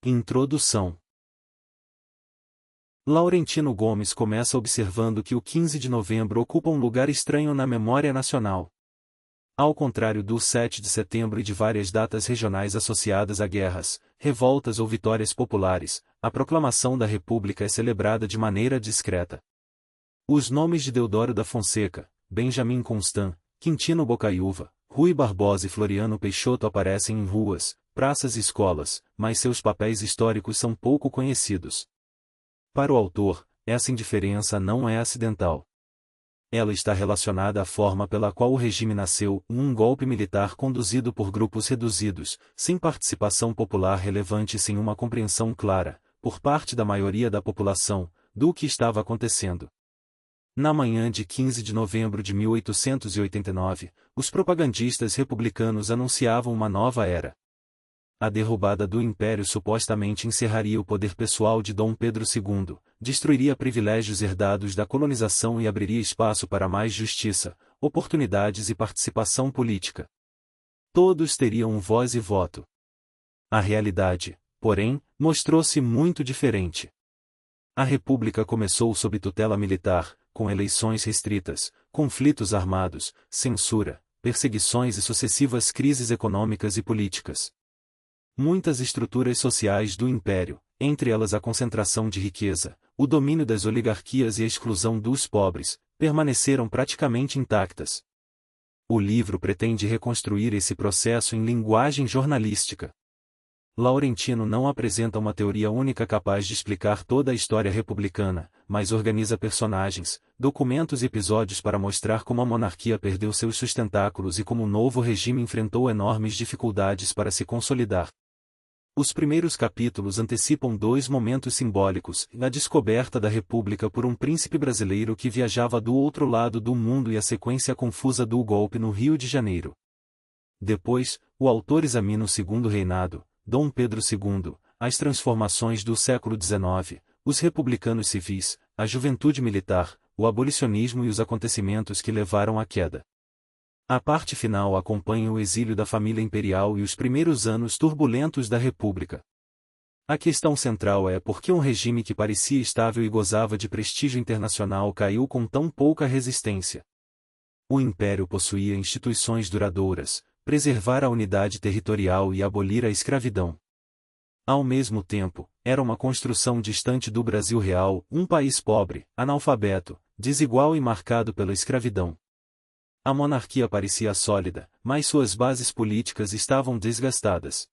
Introdução. Laurentino Gomes começa observando que o 15 de novembro ocupa um lugar estranho na memória nacional. Ao contrário do 7 de setembro e de várias datas regionais associadas a guerras, revoltas ou vitórias populares, a proclamação da República é celebrada de maneira discreta. Os nomes de Deodoro da Fonseca, Benjamin Constant, Quintino Bocaiúva, Rui Barbosa e Floriano Peixoto aparecem em ruas, praças e escolas, mas seus papéis históricos são pouco conhecidos. Para o autor, essa indiferença não é acidental. Ela está relacionada à forma pela qual o regime nasceu, um golpe militar conduzido por grupos reduzidos, sem participação popular relevante e sem uma compreensão clara, por parte da maioria da população, do que estava acontecendo. Na manhã de 15 de novembro de 1889, os propagandistas republicanos anunciavam uma nova era. A derrubada do Império supostamente encerraria o poder pessoal de Dom Pedro II, destruiria privilégios herdados da colonização e abriria espaço para mais justiça, oportunidades e participação política. Todos teriam voz e voto. A realidade, porém, mostrou-se muito diferente. A República começou sob tutela militar, com eleições restritas, conflitos armados, censura, perseguições e sucessivas crises econômicas e políticas. Muitas estruturas sociais do Império, entre elas a concentração de riqueza, o domínio das oligarquias e a exclusão dos pobres, permaneceram praticamente intactas. O livro pretende reconstruir esse processo em linguagem jornalística. Laurentino não apresenta uma teoria única capaz de explicar toda a história republicana, mas organiza personagens, documentos e episódios para mostrar como a monarquia perdeu seus sustentáculos e como o novo regime enfrentou enormes dificuldades para se consolidar. Os primeiros capítulos antecipam dois momentos simbólicos, a descoberta da República por um príncipe brasileiro que viajava do outro lado do mundo e a sequência confusa do golpe no Rio de Janeiro. Depois, o autor examina o segundo reinado, Dom Pedro II, as transformações do século XIX, os republicanos civis, a juventude militar, o abolicionismo e os acontecimentos que levaram à queda. A parte final acompanha o exílio da família imperial e os primeiros anos turbulentos da República. A questão central é por que um regime que parecia estável e gozava de prestígio internacional caiu com tão pouca resistência. O Império possuía instituições duradouras, preservar a unidade territorial e abolir a escravidão. Ao mesmo tempo, era uma construção distante do Brasil real, um país pobre, analfabeto, desigual e marcado pela escravidão. A monarquia parecia sólida, mas suas bases políticas estavam desgastadas.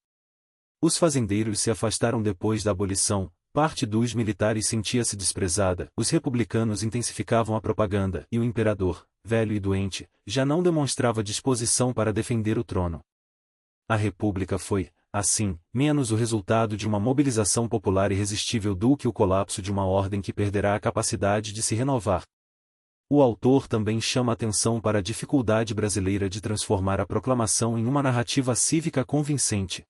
Os fazendeiros se afastaram depois da abolição, parte dos militares sentia-se desprezada, os republicanos intensificavam a propaganda e o imperador, velho e doente, já não demonstrava disposição para defender o trono. A República foi, assim, menos o resultado de uma mobilização popular irresistível do que o colapso de uma ordem que perderá a capacidade de se renovar. O autor também chama atenção para a dificuldade brasileira de transformar a proclamação em uma narrativa cívica convincente.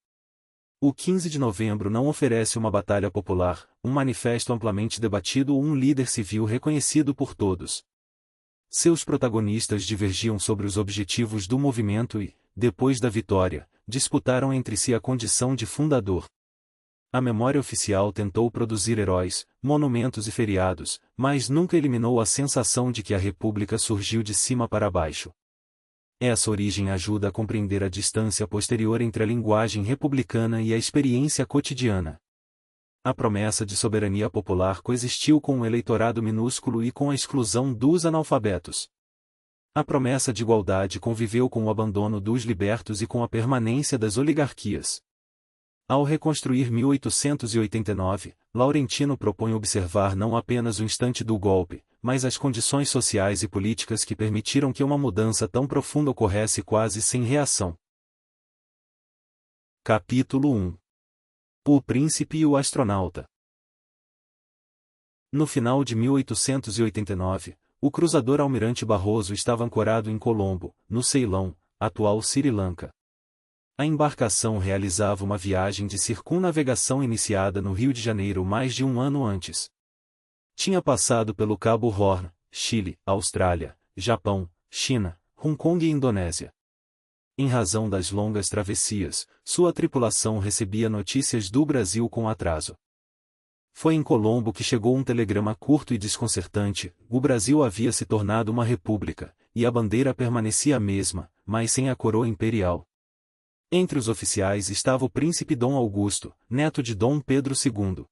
O 15 de novembro não oferece uma batalha popular, um manifesto amplamente debatido ou um líder civil reconhecido por todos. Seus protagonistas divergiam sobre os objetivos do movimento e, depois da vitória, disputaram entre si a condição de fundador. A memória oficial tentou produzir heróis, monumentos e feriados, mas nunca eliminou a sensação de que a República surgiu de cima para baixo. Essa origem ajuda a compreender a distância posterior entre a linguagem republicana e a experiência cotidiana. A promessa de soberania popular coexistiu com um eleitorado minúsculo e com a exclusão dos analfabetos. A promessa de igualdade conviveu com o abandono dos libertos e com a permanência das oligarquias. Ao reconstruir 1889, Laurentino propõe observar não apenas o instante do golpe, mas as condições sociais e políticas que permitiram que uma mudança tão profunda ocorresse quase sem reação. Capítulo 1. O Príncipe e o Astronauta. No final de 1889, o cruzador Almirante Barroso estava ancorado em Colombo, no Ceilão, atual Sri Lanka. A embarcação realizava uma viagem de circunnavegação iniciada no Rio de Janeiro mais de um ano antes. Tinha passado pelo Cabo Horn, Chile, Austrália, Japão, China, Hong Kong e Indonésia. Em razão das longas travessias, sua tripulação recebia notícias do Brasil com atraso. Foi em Colombo que chegou um telegrama curto e desconcertante: o Brasil havia se tornado uma república, e a bandeira permanecia a mesma, mas sem a coroa imperial. Entre os oficiais estava o príncipe Dom Augusto, neto de Dom Pedro II.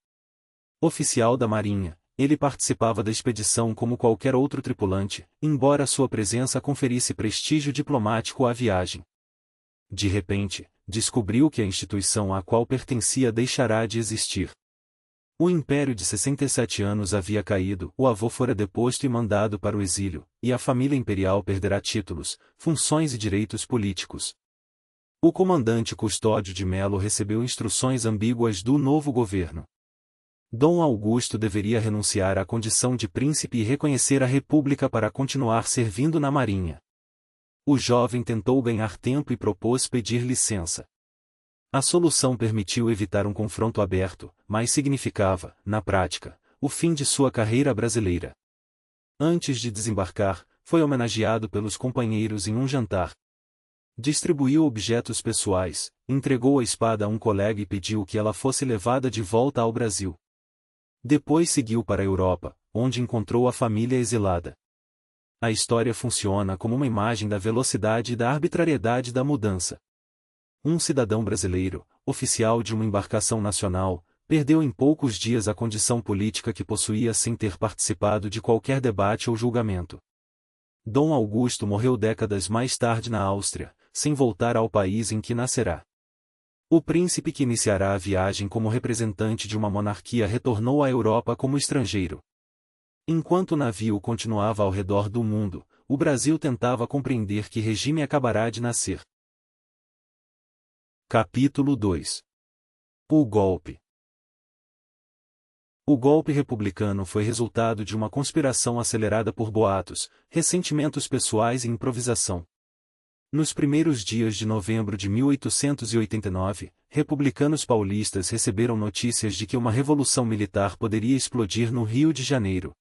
Oficial da Marinha, ele participava da expedição como qualquer outro tripulante, embora sua presença conferisse prestígio diplomático à viagem. De repente, descobriu que a instituição à qual pertencia deixará de existir. O império de 67 anos havia caído, o avô fora deposto e mandado para o exílio, e a família imperial perderá títulos, funções e direitos políticos. O comandante Custódio de Melo recebeu instruções ambíguas do novo governo. Dom Augusto deveria renunciar à condição de príncipe e reconhecer a república para continuar servindo na marinha. O jovem tentou ganhar tempo e propôs pedir licença. A solução permitiu evitar um confronto aberto, mas significava, na prática, o fim de sua carreira brasileira. Antes de desembarcar, foi homenageado pelos companheiros em um jantar. Distribuiu objetos pessoais, entregou a espada a um colega e pediu que ela fosse levada de volta ao Brasil. Depois seguiu para a Europa, onde encontrou a família exilada. A história funciona como uma imagem da velocidade e da arbitrariedade da mudança. Um cidadão brasileiro, oficial de uma embarcação nacional, perdeu em poucos dias a condição política que possuía sem ter participado de qualquer debate ou julgamento. Dom Augusto morreu décadas mais tarde na Áustria, sem voltar ao país em que nascerá. O príncipe que iniciará a viagem como representante de uma monarquia retornou à Europa como estrangeiro. Enquanto o navio continuava ao redor do mundo, o Brasil tentava compreender que regime acabará de nascer. Capítulo 2. O golpe. O golpe republicano foi resultado de uma conspiração acelerada por boatos, ressentimentos pessoais e improvisação. Nos primeiros dias de novembro de 1889, republicanos paulistas receberam notícias de que uma revolução militar poderia explodir no Rio de Janeiro.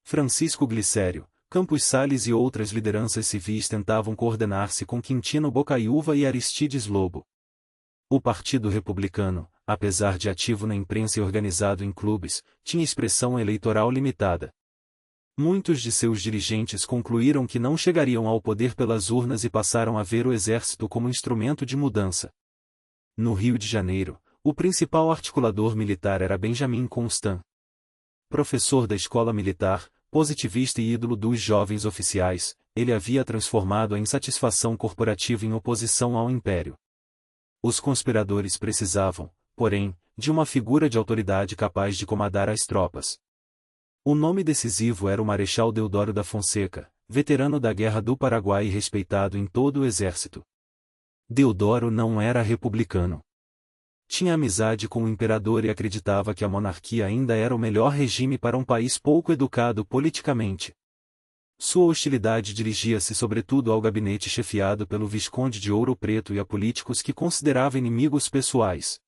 Francisco Glicério, Campos Salles e outras lideranças civis tentavam coordenar-se com Quintino Bocaiúva e Aristides Lobo. O Partido Republicano, apesar de ativo na imprensa e organizado em clubes, tinha expressão eleitoral limitada. Muitos de seus dirigentes concluíram que não chegariam ao poder pelas urnas e passaram a ver o exército como instrumento de mudança. No Rio de Janeiro, o principal articulador militar era Benjamin Constant. Professor da escola militar, positivista e ídolo dos jovens oficiais, ele havia transformado a insatisfação corporativa em oposição ao império. Os conspiradores precisavam, porém, de uma figura de autoridade capaz de comandar as tropas. O nome decisivo era o Marechal Deodoro da Fonseca, veterano da Guerra do Paraguai e respeitado em todo o exército. Deodoro não era republicano. Tinha amizade com o imperador e acreditava que a monarquia ainda era o melhor regime para um país pouco educado politicamente. Sua hostilidade dirigia-se sobretudo ao gabinete chefiado pelo Visconde de Ouro Preto e a políticos que considerava inimigos pessoais.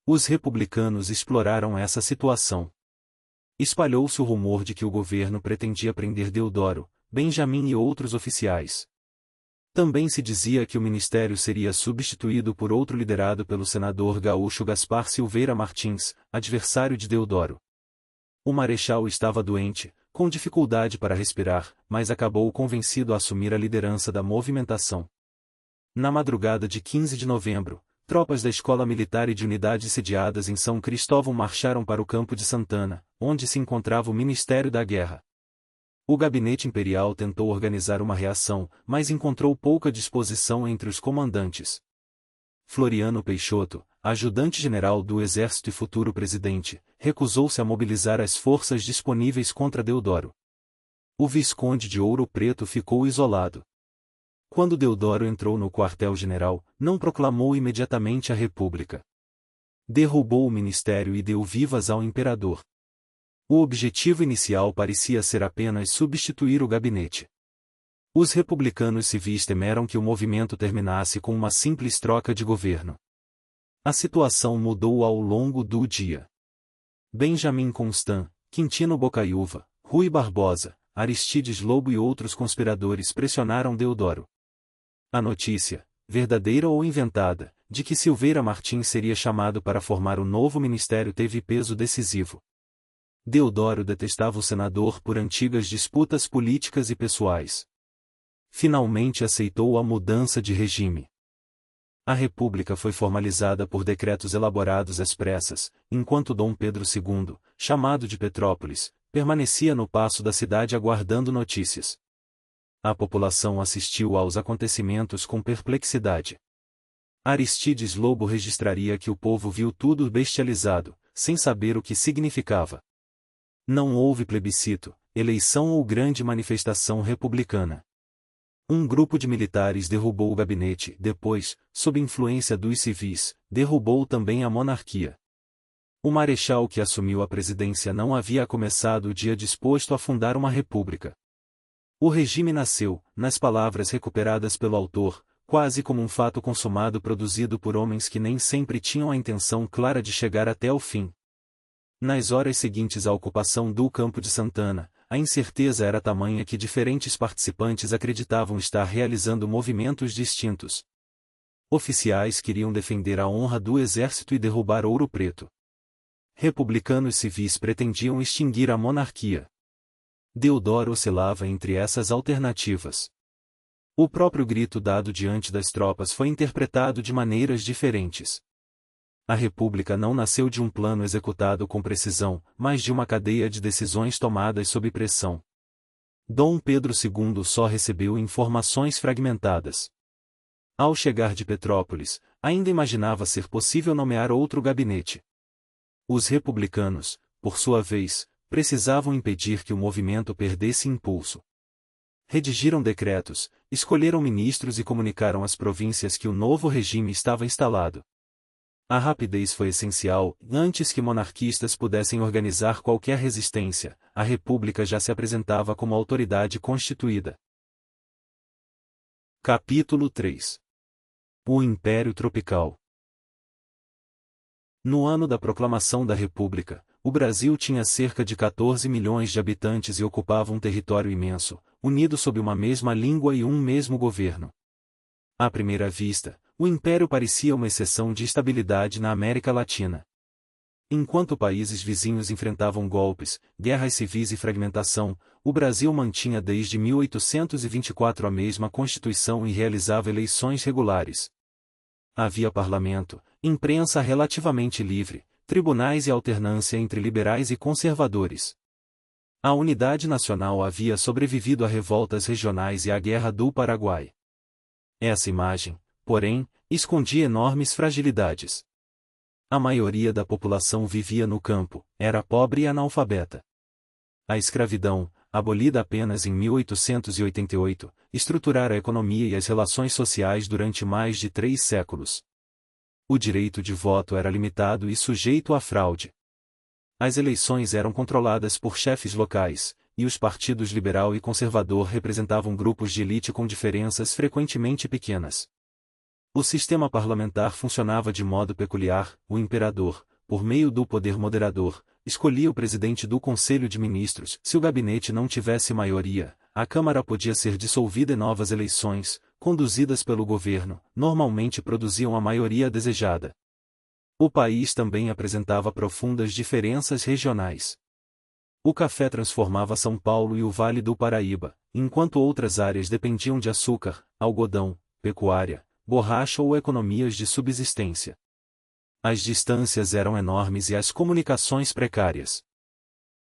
Os republicanos exploraram essa situação. Espalhou-se o rumor de que o governo pretendia prender Deodoro, Benjamin e outros oficiais. Também se dizia que o ministério seria substituído por outro liderado pelo senador gaúcho Gaspar Silveira Martins, adversário de Deodoro. O marechal estava doente, com dificuldade para respirar, mas acabou convencido a assumir a liderança da movimentação. Na madrugada de 15 de novembro, tropas da Escola Militar e de unidades sediadas em São Cristóvão marcharam para o campo de Santana, onde se encontrava o Ministério da Guerra. O gabinete imperial tentou organizar uma reação, mas encontrou pouca disposição entre os comandantes. Floriano Peixoto, ajudante-general do Exército e futuro presidente, recusou-se a mobilizar as forças disponíveis contra Deodoro. O Visconde de Ouro Preto ficou isolado. Quando Deodoro entrou no quartel-general, não proclamou imediatamente a República. Derrubou o ministério e deu vivas ao imperador. O objetivo inicial parecia ser apenas substituir o gabinete. Os republicanos civis temeram que o movimento terminasse com uma simples troca de governo. A situação mudou ao longo do dia. Benjamin Constant, Quintino Bocaiúva, Rui Barbosa, Aristides Lobo e outros conspiradores pressionaram Deodoro. A notícia, verdadeira ou inventada, de que Silveira Martins seria chamado para formar o novo ministério teve peso decisivo. Deodoro detestava o senador por antigas disputas políticas e pessoais. Finalmente aceitou a mudança de regime. A República foi formalizada por decretos elaborados às pressas, enquanto Dom Pedro II, chamado de Petrópolis, permanecia no paço da cidade aguardando notícias. A população assistiu aos acontecimentos com perplexidade. Aristides Lobo registraria que o povo viu tudo bestializado, sem saber o que significava. Não houve plebiscito, eleição ou grande manifestação republicana. Um grupo de militares derrubou o gabinete, depois, sob influência dos civis, derrubou também a monarquia. O marechal que assumiu a presidência não havia começado o dia disposto a fundar uma república. O regime nasceu, nas palavras recuperadas pelo autor, quase como um fato consumado produzido por homens que nem sempre tinham a intenção clara de chegar até o fim. Nas horas seguintes à ocupação do Campo de Santana, a incerteza era tamanha que diferentes participantes acreditavam estar realizando movimentos distintos. Oficiais queriam defender a honra do exército e derrubar Ouro Preto. Republicanos civis pretendiam extinguir a monarquia. Deodoro oscilava entre essas alternativas. O próprio grito dado diante das tropas foi interpretado de maneiras diferentes. A República não nasceu de um plano executado com precisão, mas de uma cadeia de decisões tomadas sob pressão. Dom Pedro II só recebeu informações fragmentadas. Ao chegar de Petrópolis, ainda imaginava ser possível nomear outro gabinete. Os republicanos, por sua vez, precisavam impedir que o movimento perdesse impulso. Redigiram decretos, escolheram ministros e comunicaram às províncias que o novo regime estava instalado. A rapidez foi essencial, antes que monarquistas pudessem organizar qualquer resistência, a República já se apresentava como autoridade constituída. Capítulo 3. O Império Tropical. No ano da proclamação da República, o Brasil tinha cerca de 14 milhões de habitantes e ocupava um território imenso, unido sob uma mesma língua e um mesmo governo. À primeira vista, o Império parecia uma exceção de estabilidade na América Latina. Enquanto países vizinhos enfrentavam golpes, guerras civis e fragmentação, o Brasil mantinha desde 1824 a mesma Constituição e realizava eleições regulares. Havia parlamento, imprensa relativamente livre, tribunais e alternância entre liberais e conservadores. A unidade nacional havia sobrevivido a revoltas regionais e à Guerra do Paraguai. Essa imagem, porém, escondia enormes fragilidades. A maioria da população vivia no campo, era pobre e analfabeta. A escravidão, abolida apenas em 1888, estruturara a economia e as relações sociais durante mais de 3 séculos. O direito de voto era limitado e sujeito à fraude. As eleições eram controladas por chefes locais, e os partidos liberal e conservador representavam grupos de elite com diferenças frequentemente pequenas. O sistema parlamentar funcionava de modo peculiar: o imperador, por meio do poder moderador, escolhia o presidente do Conselho de Ministros. Se o gabinete não tivesse maioria, a Câmara podia ser dissolvida e novas eleições, conduzidas pelo governo, normalmente produziam a maioria desejada. O país também apresentava profundas diferenças regionais. O café transformava São Paulo e o Vale do Paraíba, enquanto outras áreas dependiam de açúcar, algodão, pecuária, borracha ou economias de subsistência. As distâncias eram enormes e as comunicações precárias.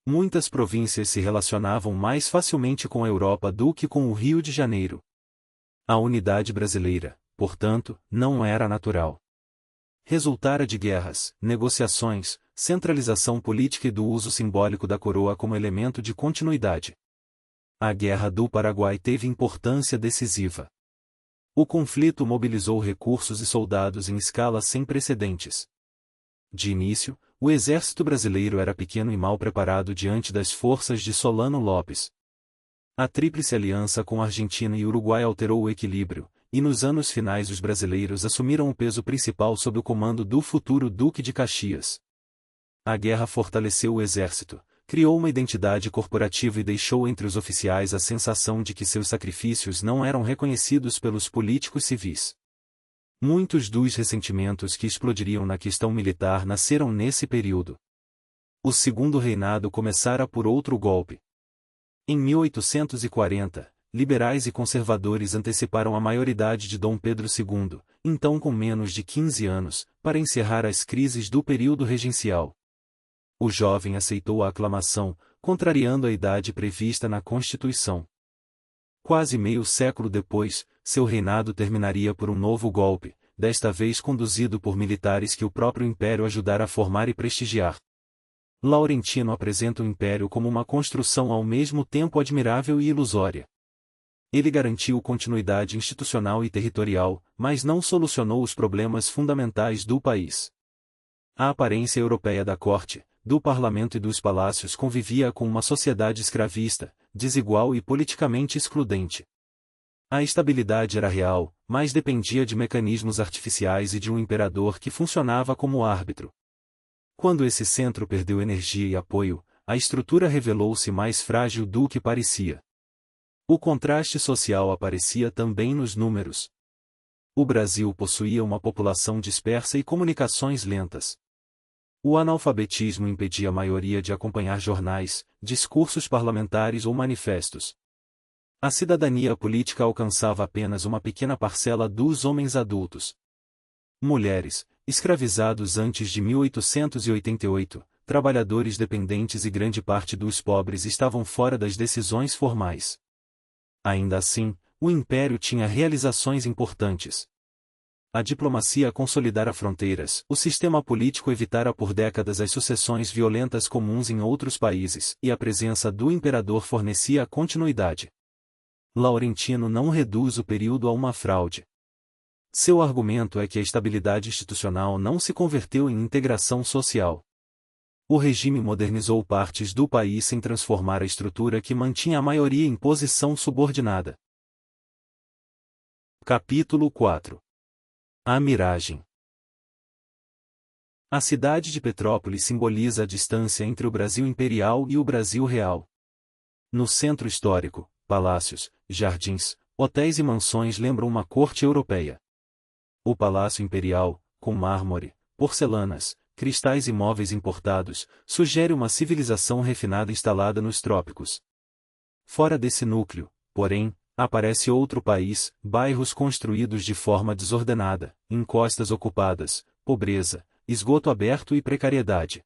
Muitas províncias se relacionavam mais facilmente com a Europa do que com o Rio de Janeiro. A unidade brasileira, portanto, não era natural. Resultara de guerras, negociações, centralização política e do uso simbólico da coroa como elemento de continuidade. A Guerra do Paraguai teve importância decisiva. O conflito mobilizou recursos e soldados em escala sem precedentes. De início, o exército brasileiro era pequeno e mal preparado diante das forças de Solano Lopes. A Tríplice Aliança com Argentina e Uruguai alterou o equilíbrio, e nos anos finais os brasileiros assumiram o peso principal sob o comando do futuro Duque de Caxias. A guerra fortaleceu o exército, criou uma identidade corporativa e deixou entre os oficiais a sensação de que seus sacrifícios não eram reconhecidos pelos políticos civis. Muitos dos ressentimentos que explodiriam na questão militar nasceram nesse período. O segundo reinado começara por outro golpe. Em 1840, liberais e conservadores anteciparam a maioridade de Dom Pedro II, então com menos de 15 anos, para encerrar as crises do período regencial. O jovem aceitou a aclamação, contrariando a idade prevista na Constituição. Quase meio século depois, seu reinado terminaria por um novo golpe, desta vez conduzido por militares que o próprio império ajudara a formar e prestigiar. Laurentino apresenta o império como uma construção ao mesmo tempo admirável e ilusória. Ele garantiu continuidade institucional e territorial, mas não solucionou os problemas fundamentais do país. A aparência europeia da corte, do parlamento e dos palácios convivia com uma sociedade escravista, desigual e politicamente excludente. A estabilidade era real, mas dependia de mecanismos artificiais e de um imperador que funcionava como árbitro. Quando esse centro perdeu energia e apoio, a estrutura revelou-se mais frágil do que parecia. O contraste social aparecia também nos números. O Brasil possuía uma população dispersa e comunicações lentas. O analfabetismo impedia a maioria de acompanhar jornais, discursos parlamentares ou manifestos. A cidadania política alcançava apenas uma pequena parcela dos homens adultos. Mulheres, escravizados antes de 1888, trabalhadores dependentes e grande parte dos pobres estavam fora das decisões formais. Ainda assim, o império tinha realizações importantes. A diplomacia consolidara fronteiras, o sistema político evitara por décadas as sucessões violentas comuns em outros países, e a presença do imperador fornecia a continuidade. Laurentino não reduz o período a uma fraude. Seu argumento é que a estabilidade institucional não se converteu em integração social. O regime modernizou partes do país sem transformar a estrutura que mantinha a maioria em posição subordinada. Capítulo 4. A miragem. A cidade de Petrópolis simboliza a distância entre o Brasil imperial e o Brasil real. No centro histórico, palácios, jardins, hotéis e mansões lembram uma corte europeia. O Palácio Imperial, com mármore, porcelanas, cristais e móveis importados, sugere uma civilização refinada instalada nos trópicos. Fora desse núcleo, porém, aparece outro país, bairros construídos de forma desordenada, encostas ocupadas, pobreza, esgoto aberto e precariedade.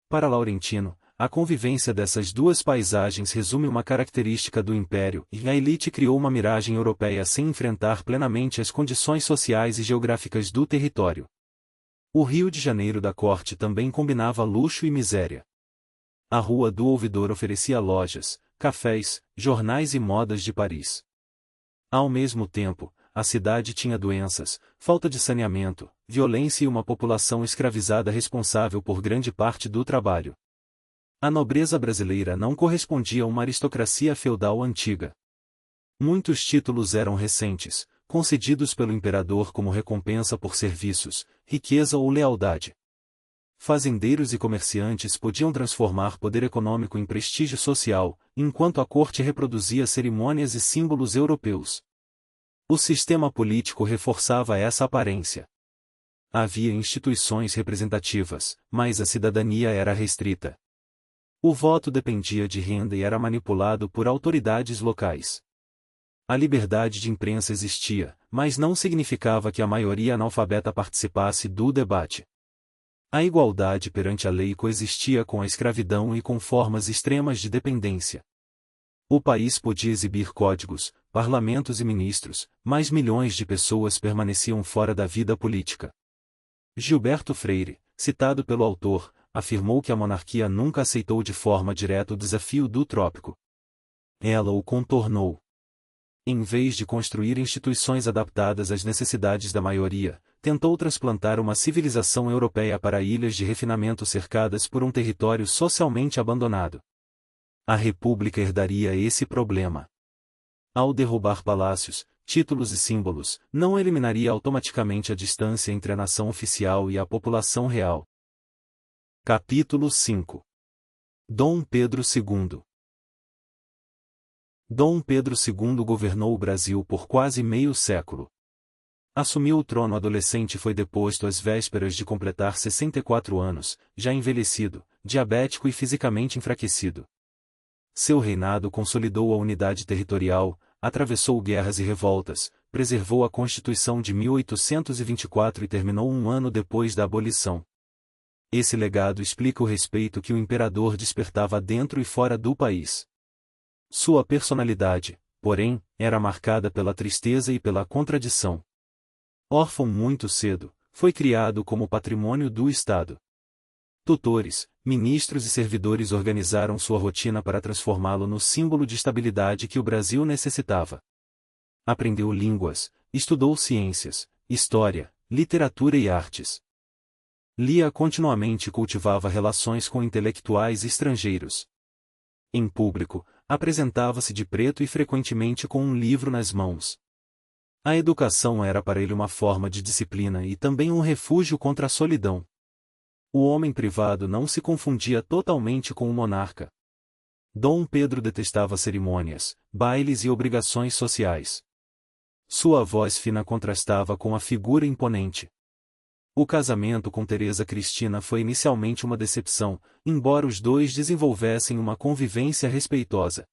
Para Laurentino, a convivência dessas duas paisagens resume uma característica do império, e a elite criou uma miragem europeia sem enfrentar plenamente as condições sociais e geográficas do território. O Rio de Janeiro da corte também combinava luxo e miséria. A Rua do Ouvidor oferecia lojas, cafés, jornais e modas de Paris. Ao mesmo tempo, a cidade tinha doenças, falta de saneamento, violência e uma população escravizada responsável por grande parte do trabalho. A nobreza brasileira não correspondia a uma aristocracia feudal antiga. Muitos títulos eram recentes, concedidos pelo imperador como recompensa por serviços, riqueza ou lealdade. Fazendeiros e comerciantes podiam transformar poder econômico em prestígio social, enquanto a corte reproduzia cerimônias e símbolos europeus. O sistema político reforçava essa aparência. Havia instituições representativas, mas a cidadania era restrita. O voto dependia de renda e era manipulado por autoridades locais. A liberdade de imprensa existia, mas não significava que a maioria analfabeta participasse do debate. A igualdade perante a lei coexistia com a escravidão e com formas extremas de dependência. O país podia exibir códigos, parlamentos e ministros, mas milhões de pessoas permaneciam fora da vida política. Gilberto Freire, citado pelo autor, afirmou que a monarquia nunca aceitou de forma direta o desafio do trópico. Ela o contornou. Em vez de construir instituições adaptadas às necessidades da maioria, tentou transplantar uma civilização europeia para ilhas de refinamento cercadas por um território socialmente abandonado. A República herdaria esse problema. Ao derrubar palácios, títulos e símbolos, não eliminaria automaticamente a distância entre a nação oficial e a população real. Capítulo 5. Dom Pedro II. Dom Pedro II governou o Brasil por quase meio século. Assumiu o trono adolescente e foi deposto às vésperas de completar 64 anos, já envelhecido, diabético e fisicamente enfraquecido. Seu reinado consolidou a unidade territorial, atravessou guerras e revoltas, preservou a Constituição de 1824 e terminou um ano depois da abolição. Esse legado explica o respeito que o imperador despertava dentro e fora do país. Sua personalidade, porém, era marcada pela tristeza e pela contradição. Órfão muito cedo, foi criado como patrimônio do Estado. Tutores, ministros e servidores organizaram sua rotina para transformá-lo no símbolo de estabilidade que o Brasil necessitava. Aprendeu línguas, estudou ciências, história, literatura e artes. Lia continuamente e cultivava relações com intelectuais estrangeiros. Em público, apresentava-se de preto e frequentemente com um livro nas mãos. A educação era para ele uma forma de disciplina e também um refúgio contra a solidão. O homem privado não se confundia totalmente com o monarca. Dom Pedro detestava cerimônias, bailes e obrigações sociais. Sua voz fina contrastava com a figura imponente. O casamento com Teresa Cristina foi inicialmente uma decepção, embora os dois desenvolvessem uma convivência respeitosa.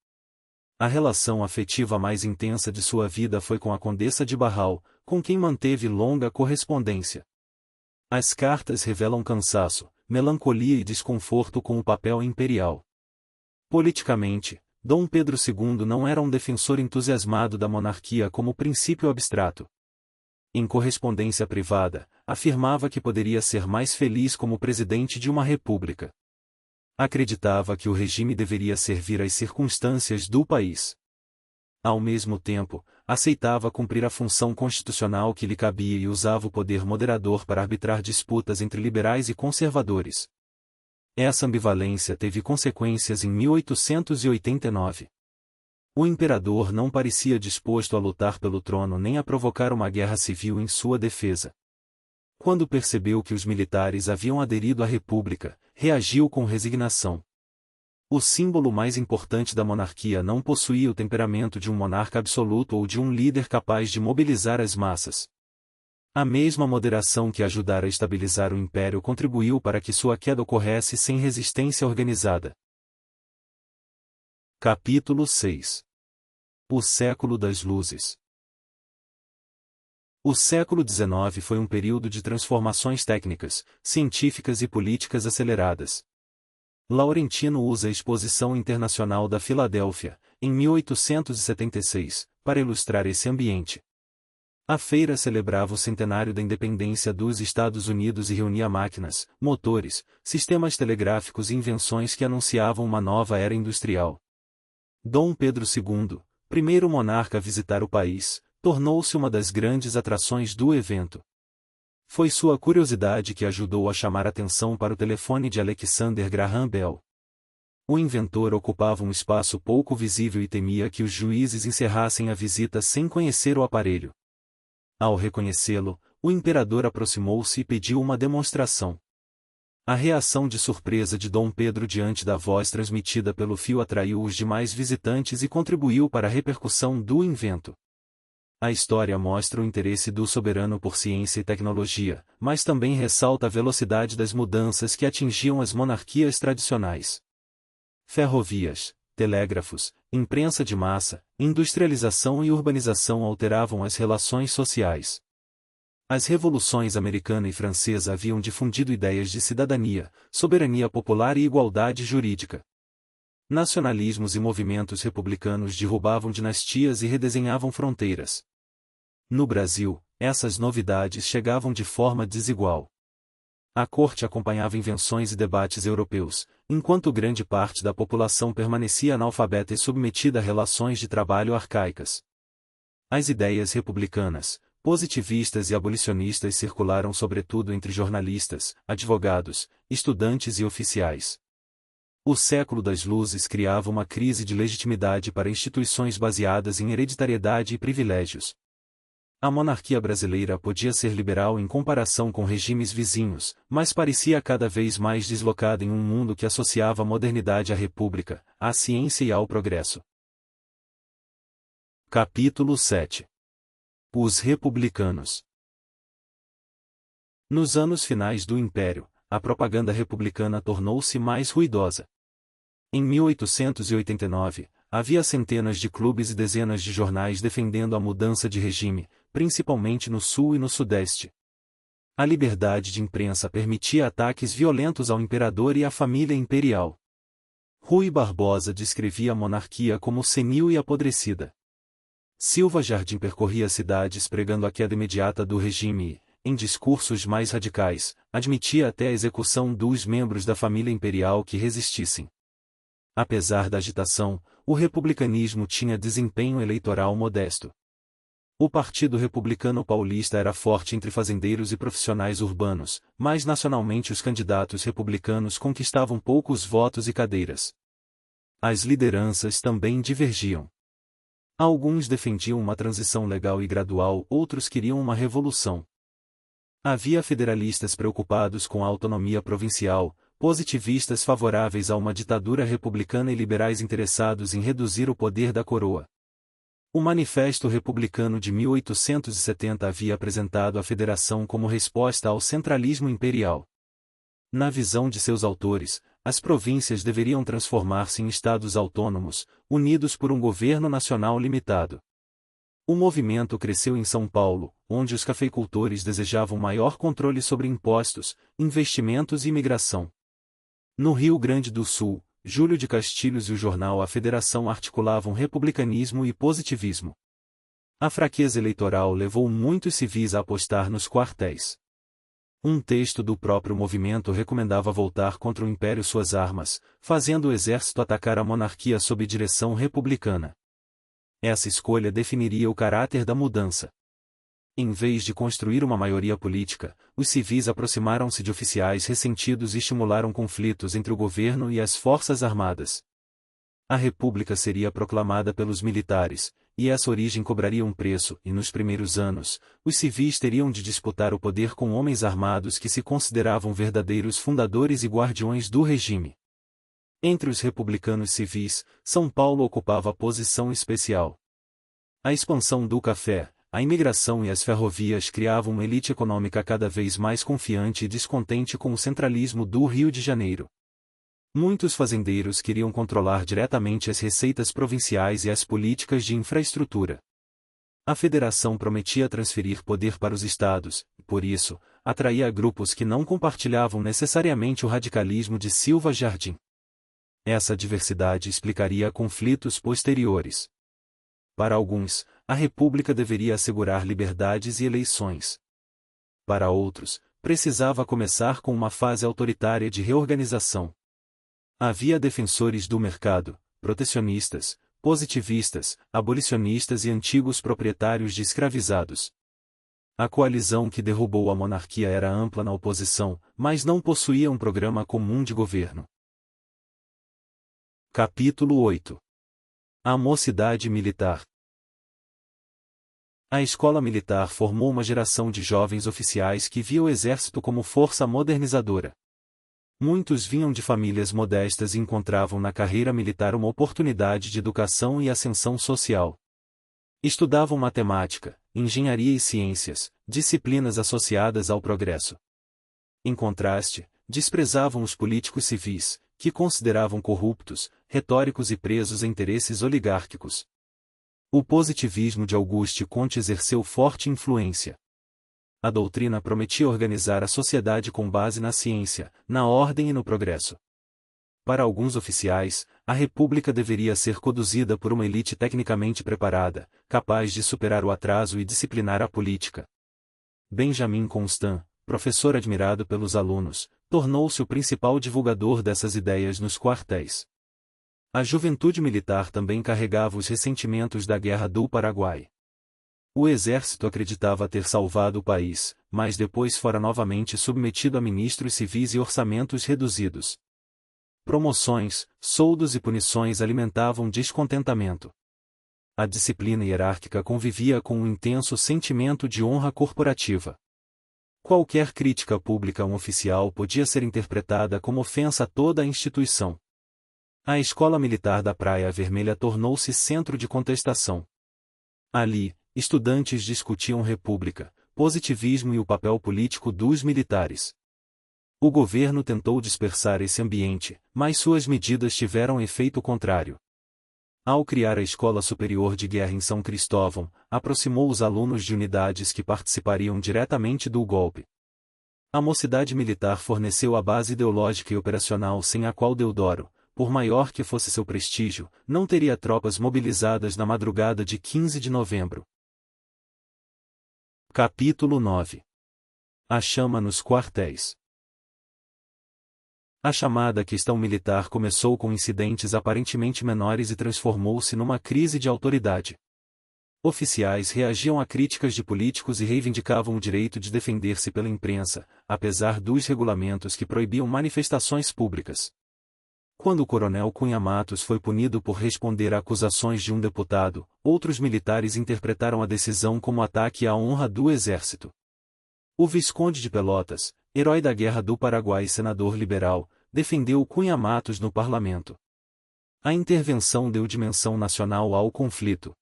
A relação afetiva mais intensa de sua vida foi com a Condessa de Barral, com quem manteve longa correspondência. As cartas revelam cansaço, melancolia e desconforto com o papel imperial. Politicamente, Dom Pedro II não era um defensor entusiasmado da monarquia como princípio abstrato. Em correspondência privada, afirmava que poderia ser mais feliz como presidente de uma república. Acreditava que o regime deveria servir às circunstâncias do país. Ao mesmo tempo, aceitava cumprir a função constitucional que lhe cabia e usava o poder moderador para arbitrar disputas entre liberais e conservadores. Essa ambivalência teve consequências em 1889. O imperador não parecia disposto a lutar pelo trono nem a provocar uma guerra civil em sua defesa. Quando percebeu que os militares haviam aderido à república, reagiu com resignação. O símbolo mais importante da monarquia não possuía o temperamento de um monarca absoluto ou de um líder capaz de mobilizar as massas. A mesma moderação que ajudara a estabilizar o império contribuiu para que sua queda ocorresse sem resistência organizada. Capítulo 6. O século das luzes. O século XIX foi um período de transformações técnicas, científicas e políticas aceleradas. Laurentino usa a Exposição Internacional da Filadélfia, em 1876, para ilustrar esse ambiente. A feira celebrava o centenário da independência dos Estados Unidos e reunia máquinas, motores, sistemas telegráficos e invenções que anunciavam uma nova era industrial. Dom Pedro II, primeiro monarca a visitar o país, tornou-se uma das grandes atrações do evento. Foi sua curiosidade que ajudou a chamar atenção para o telefone de Alexander Graham Bell. O inventor ocupava um espaço pouco visível e temia que os juízes encerrassem a visita sem conhecer o aparelho. Ao reconhecê-lo, o imperador aproximou-se e pediu uma demonstração. A reação de surpresa de Dom Pedro diante da voz transmitida pelo fio atraiu os demais visitantes e contribuiu para a repercussão do invento. A história mostra o interesse do soberano por ciência e tecnologia, mas também ressalta a velocidade das mudanças que atingiam as monarquias tradicionais. Ferrovias, telégrafos, imprensa de massa, industrialização e urbanização alteravam as relações sociais. As revoluções americana e francesa haviam difundido ideias de cidadania, soberania popular e igualdade jurídica. Nacionalismos e movimentos republicanos derrubavam dinastias e redesenhavam fronteiras. No Brasil, essas novidades chegavam de forma desigual. A corte acompanhava invenções e debates europeus, enquanto grande parte da população permanecia analfabeta e submetida a relações de trabalho arcaicas. As ideias republicanas, positivistas e abolicionistas circularam sobretudo entre jornalistas, advogados, estudantes e oficiais. O século das luzes criava uma crise de legitimidade para instituições baseadas em hereditariedade e privilégios. A monarquia brasileira podia ser liberal em comparação com regimes vizinhos, mas parecia cada vez mais deslocada em um mundo que associava a modernidade à república, à ciência e ao progresso. Capítulo 7. Os republicanos. Nos anos finais do Império, a propaganda republicana tornou-se mais ruidosa. Em 1889, havia centenas de clubes e dezenas de jornais defendendo a mudança de regime, principalmente no Sul e no Sudeste. A liberdade de imprensa permitia ataques violentos ao imperador e à família imperial. Rui Barbosa descrevia a monarquia como senil e apodrecida. Silva Jardim percorria cidades pregando a queda imediata do regime e, em discursos mais radicais, admitia até a execução dos membros da família imperial que resistissem. Apesar da agitação, o republicanismo tinha desempenho eleitoral modesto. O Partido Republicano Paulista era forte entre fazendeiros e profissionais urbanos, mas nacionalmente os candidatos republicanos conquistavam poucos votos e cadeiras. As lideranças também divergiam. Alguns defendiam uma transição legal e gradual, outros queriam uma revolução. Havia federalistas preocupados com a autonomia provincial, positivistas favoráveis a uma ditadura republicana e liberais interessados em reduzir o poder da coroa. O Manifesto Republicano de 1870 havia apresentado a federação como resposta ao centralismo imperial. Na visão de seus autores, as províncias deveriam transformar-se em estados autônomos, unidos por um governo nacional limitado. O movimento cresceu em São Paulo, onde os cafeicultores desejavam maior controle sobre impostos, investimentos e imigração. No Rio Grande do Sul, Júlio de Castilhos e o jornal A Federação articulavam republicanismo e positivismo. A fraqueza eleitoral levou muitos civis a apostar nos quartéis. Um texto do próprio movimento recomendava voltar contra o império suas armas, fazendo o exército atacar a monarquia sob direção republicana. Essa escolha definiria o caráter da mudança. Em vez de construir uma maioria política, os civis aproximaram-se de oficiais ressentidos e estimularam conflitos entre o governo e as forças armadas. A república seria proclamada pelos militares, e essa origem cobraria um preço, e nos primeiros anos, os civis teriam de disputar o poder com homens armados que se consideravam verdadeiros fundadores e guardiões do regime. Entre os republicanos civis, São Paulo ocupava posição especial. A expansão do café, a imigração e as ferrovias criavam uma elite econômica cada vez mais confiante e descontente com o centralismo do Rio de Janeiro. Muitos fazendeiros queriam controlar diretamente as receitas provinciais e as políticas de infraestrutura. A federação prometia transferir poder para os estados, e por isso, atraía grupos que não compartilhavam necessariamente o radicalismo de Silva Jardim. Essa diversidade explicaria conflitos posteriores. Para alguns, a república deveria assegurar liberdades e eleições. Para outros, precisava começar com uma fase autoritária de reorganização. Havia defensores do mercado, protecionistas, positivistas, abolicionistas e antigos proprietários de escravizados. A coalizão que derrubou a monarquia era ampla na oposição, mas não possuía um programa comum de governo. Capítulo 8. A mocidade militar. A escola militar formou uma geração de jovens oficiais que via o exército como força modernizadora. Muitos vinham de famílias modestas e encontravam na carreira militar uma oportunidade de educação e ascensão social. Estudavam matemática, engenharia e ciências, disciplinas associadas ao progresso. Em contraste, desprezavam os políticos civis, que consideravam corruptos, retóricos e presos a interesses oligárquicos. O positivismo de Auguste Comte exerceu forte influência. A doutrina prometia organizar a sociedade com base na ciência, na ordem e no progresso. Para alguns oficiais, a república deveria ser conduzida por uma elite tecnicamente preparada, capaz de superar o atraso e disciplinar a política. Benjamin Constant, professor admirado pelos alunos, tornou-se o principal divulgador dessas ideias nos quartéis. A juventude militar também carregava os ressentimentos da Guerra do Paraguai. O exército acreditava ter salvado o país, mas depois fora novamente submetido a ministros civis e orçamentos reduzidos. Promoções, soldos e punições alimentavam descontentamento. A disciplina hierárquica convivia com um intenso sentimento de honra corporativa. Qualquer crítica pública a um oficial podia ser interpretada como ofensa a toda a instituição. A Escola Militar da Praia Vermelha tornou-se centro de contestação. Ali, estudantes discutiam república, positivismo e o papel político dos militares. O governo tentou dispersar esse ambiente, mas suas medidas tiveram efeito contrário. Ao criar a Escola Superior de Guerra em São Cristóvão, aproximou os alunos de unidades que participariam diretamente do golpe. A mocidade militar forneceu a base ideológica e operacional sem a qual Deodoro, por maior que fosse seu prestígio, não teria tropas mobilizadas na madrugada de 15 de novembro. Capítulo 9. A chama nos quartéis. A chamada questão militar começou com incidentes aparentemente menores e transformou-se numa crise de autoridade. Oficiais reagiam a críticas de políticos e reivindicavam o direito de defender-se pela imprensa, apesar dos regulamentos que proibiam manifestações públicas. Quando o coronel Cunha Matos foi punido por responder a acusações de um deputado, outros militares interpretaram a decisão como ataque à honra do Exército. O Visconde de Pelotas, herói da Guerra do Paraguai e senador liberal, defendeu Cunha Matos no parlamento. A intervenção deu dimensão nacional ao conflito.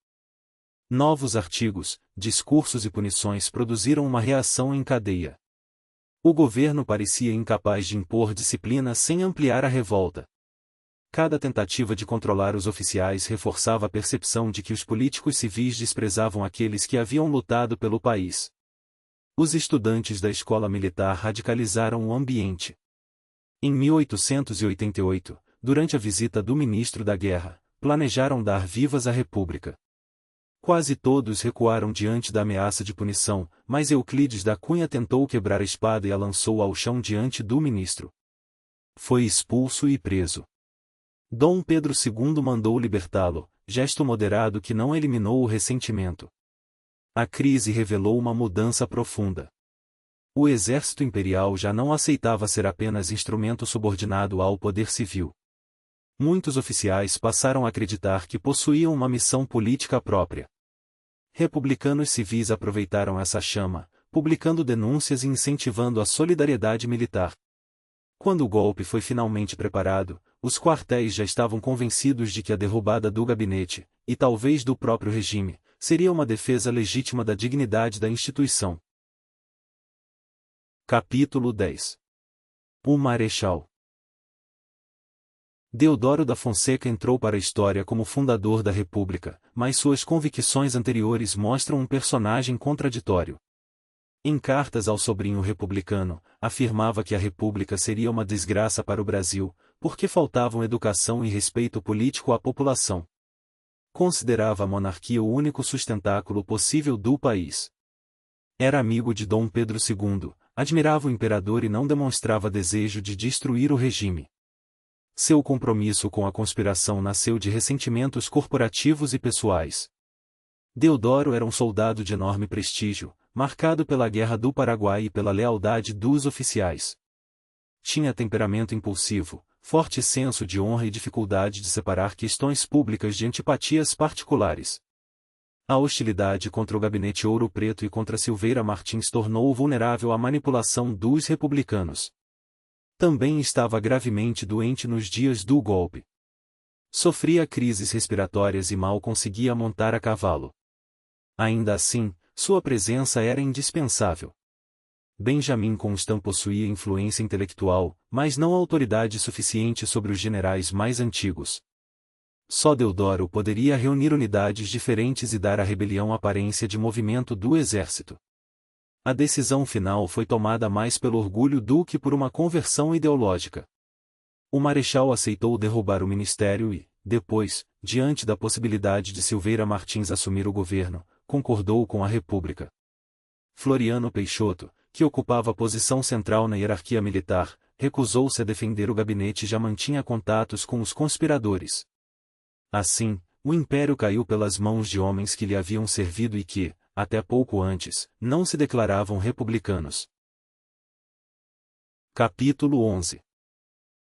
Novos artigos, discursos e punições produziram uma reação em cadeia. O governo parecia incapaz de impor disciplina sem ampliar a revolta. Cada tentativa de controlar os oficiais reforçava a percepção de que os políticos civis desprezavam aqueles que haviam lutado pelo país. Os estudantes da escola militar radicalizaram o ambiente. Em 1888, durante a visita do ministro da Guerra, planejaram dar vivas à República. Quase todos recuaram diante da ameaça de punição, mas Euclides da Cunha tentou quebrar a espada e a lançou ao chão diante do ministro. Foi expulso e preso. Dom Pedro II mandou libertá-lo, gesto moderado que não eliminou o ressentimento. A crise revelou uma mudança profunda. O exército imperial já não aceitava ser apenas instrumento subordinado ao poder civil. Muitos oficiais passaram a acreditar que possuíam uma missão política própria. Republicanos civis aproveitaram essa chama, publicando denúncias e incentivando a solidariedade militar. Quando o golpe foi finalmente preparado, os quartéis já estavam convencidos de que a derrubada do gabinete, e talvez do próprio regime, seria uma defesa legítima da dignidade da instituição. Capítulo 10. O Marechal. Deodoro da Fonseca entrou para a história como fundador da República, mas suas convicções anteriores mostram um personagem contraditório. Em cartas ao sobrinho republicano, afirmava que a República seria uma desgraça para o Brasil, porque faltavam educação e respeito político à população. Considerava a monarquia o único sustentáculo possível do país. Era amigo de Dom Pedro II, admirava o imperador e não demonstrava desejo de destruir o regime. Seu compromisso com a conspiração nasceu de ressentimentos corporativos e pessoais. Deodoro era um soldado de enorme prestígio, marcado pela Guerra do Paraguai e pela lealdade dos oficiais. Tinha temperamento impulsivo, forte senso de honra e dificuldade de separar questões públicas de antipatias particulares. A hostilidade contra o gabinete Ouro Preto e contra Silveira Martins tornou-o vulnerável à manipulação dos republicanos. Também estava gravemente doente nos dias do golpe. Sofria crises respiratórias e mal conseguia montar a cavalo. Ainda assim, sua presença era indispensável. Benjamin Constant possuía influência intelectual, mas não autoridade suficiente sobre os generais mais antigos. Só Deodoro poderia reunir unidades diferentes e dar à rebelião aparência de movimento do exército. A decisão final foi tomada mais pelo orgulho do que por uma conversão ideológica. O Marechal aceitou derrubar o ministério e, depois, diante da possibilidade de Silveira Martins assumir o governo, concordou com a República. Floriano Peixoto, que ocupava posição central na hierarquia militar, recusou-se a defender o gabinete e já mantinha contatos com os conspiradores. Assim, o império caiu pelas mãos de homens que lhe haviam servido e que, até pouco antes, não se declaravam republicanos. Capítulo 11.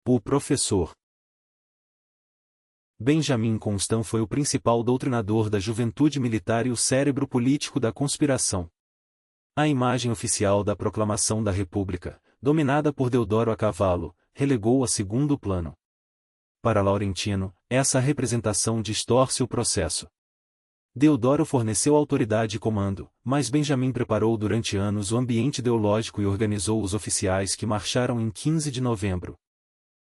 O professor. Benjamin Constant foi o principal doutrinador da juventude militar e o cérebro político da conspiração. A imagem oficial da proclamação da República, dominada por Deodoro a cavalo, relegou a segundo plano. Para Laurentino, essa representação distorce o processo. Deodoro forneceu autoridade e comando, mas Benjamin preparou durante anos o ambiente ideológico e organizou os oficiais que marcharam em 15 de novembro.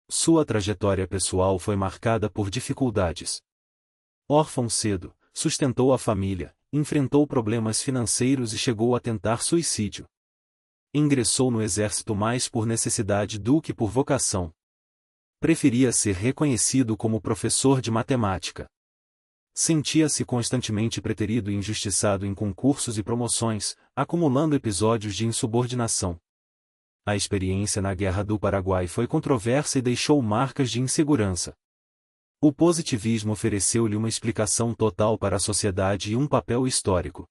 Sua trajetória pessoal foi marcada por dificuldades. Órfão cedo, sustentou a família, enfrentou problemas financeiros e chegou a tentar suicídio. Ingressou no exército mais por necessidade do que por vocação. Preferia ser reconhecido como professor de matemática. Sentia-se constantemente preterido e injustiçado em concursos e promoções, acumulando episódios de insubordinação. A experiência na Guerra do Paraguai foi controversa e deixou marcas de insegurança. O positivismo ofereceu-lhe uma explicação total para a sociedade e um papel histórico.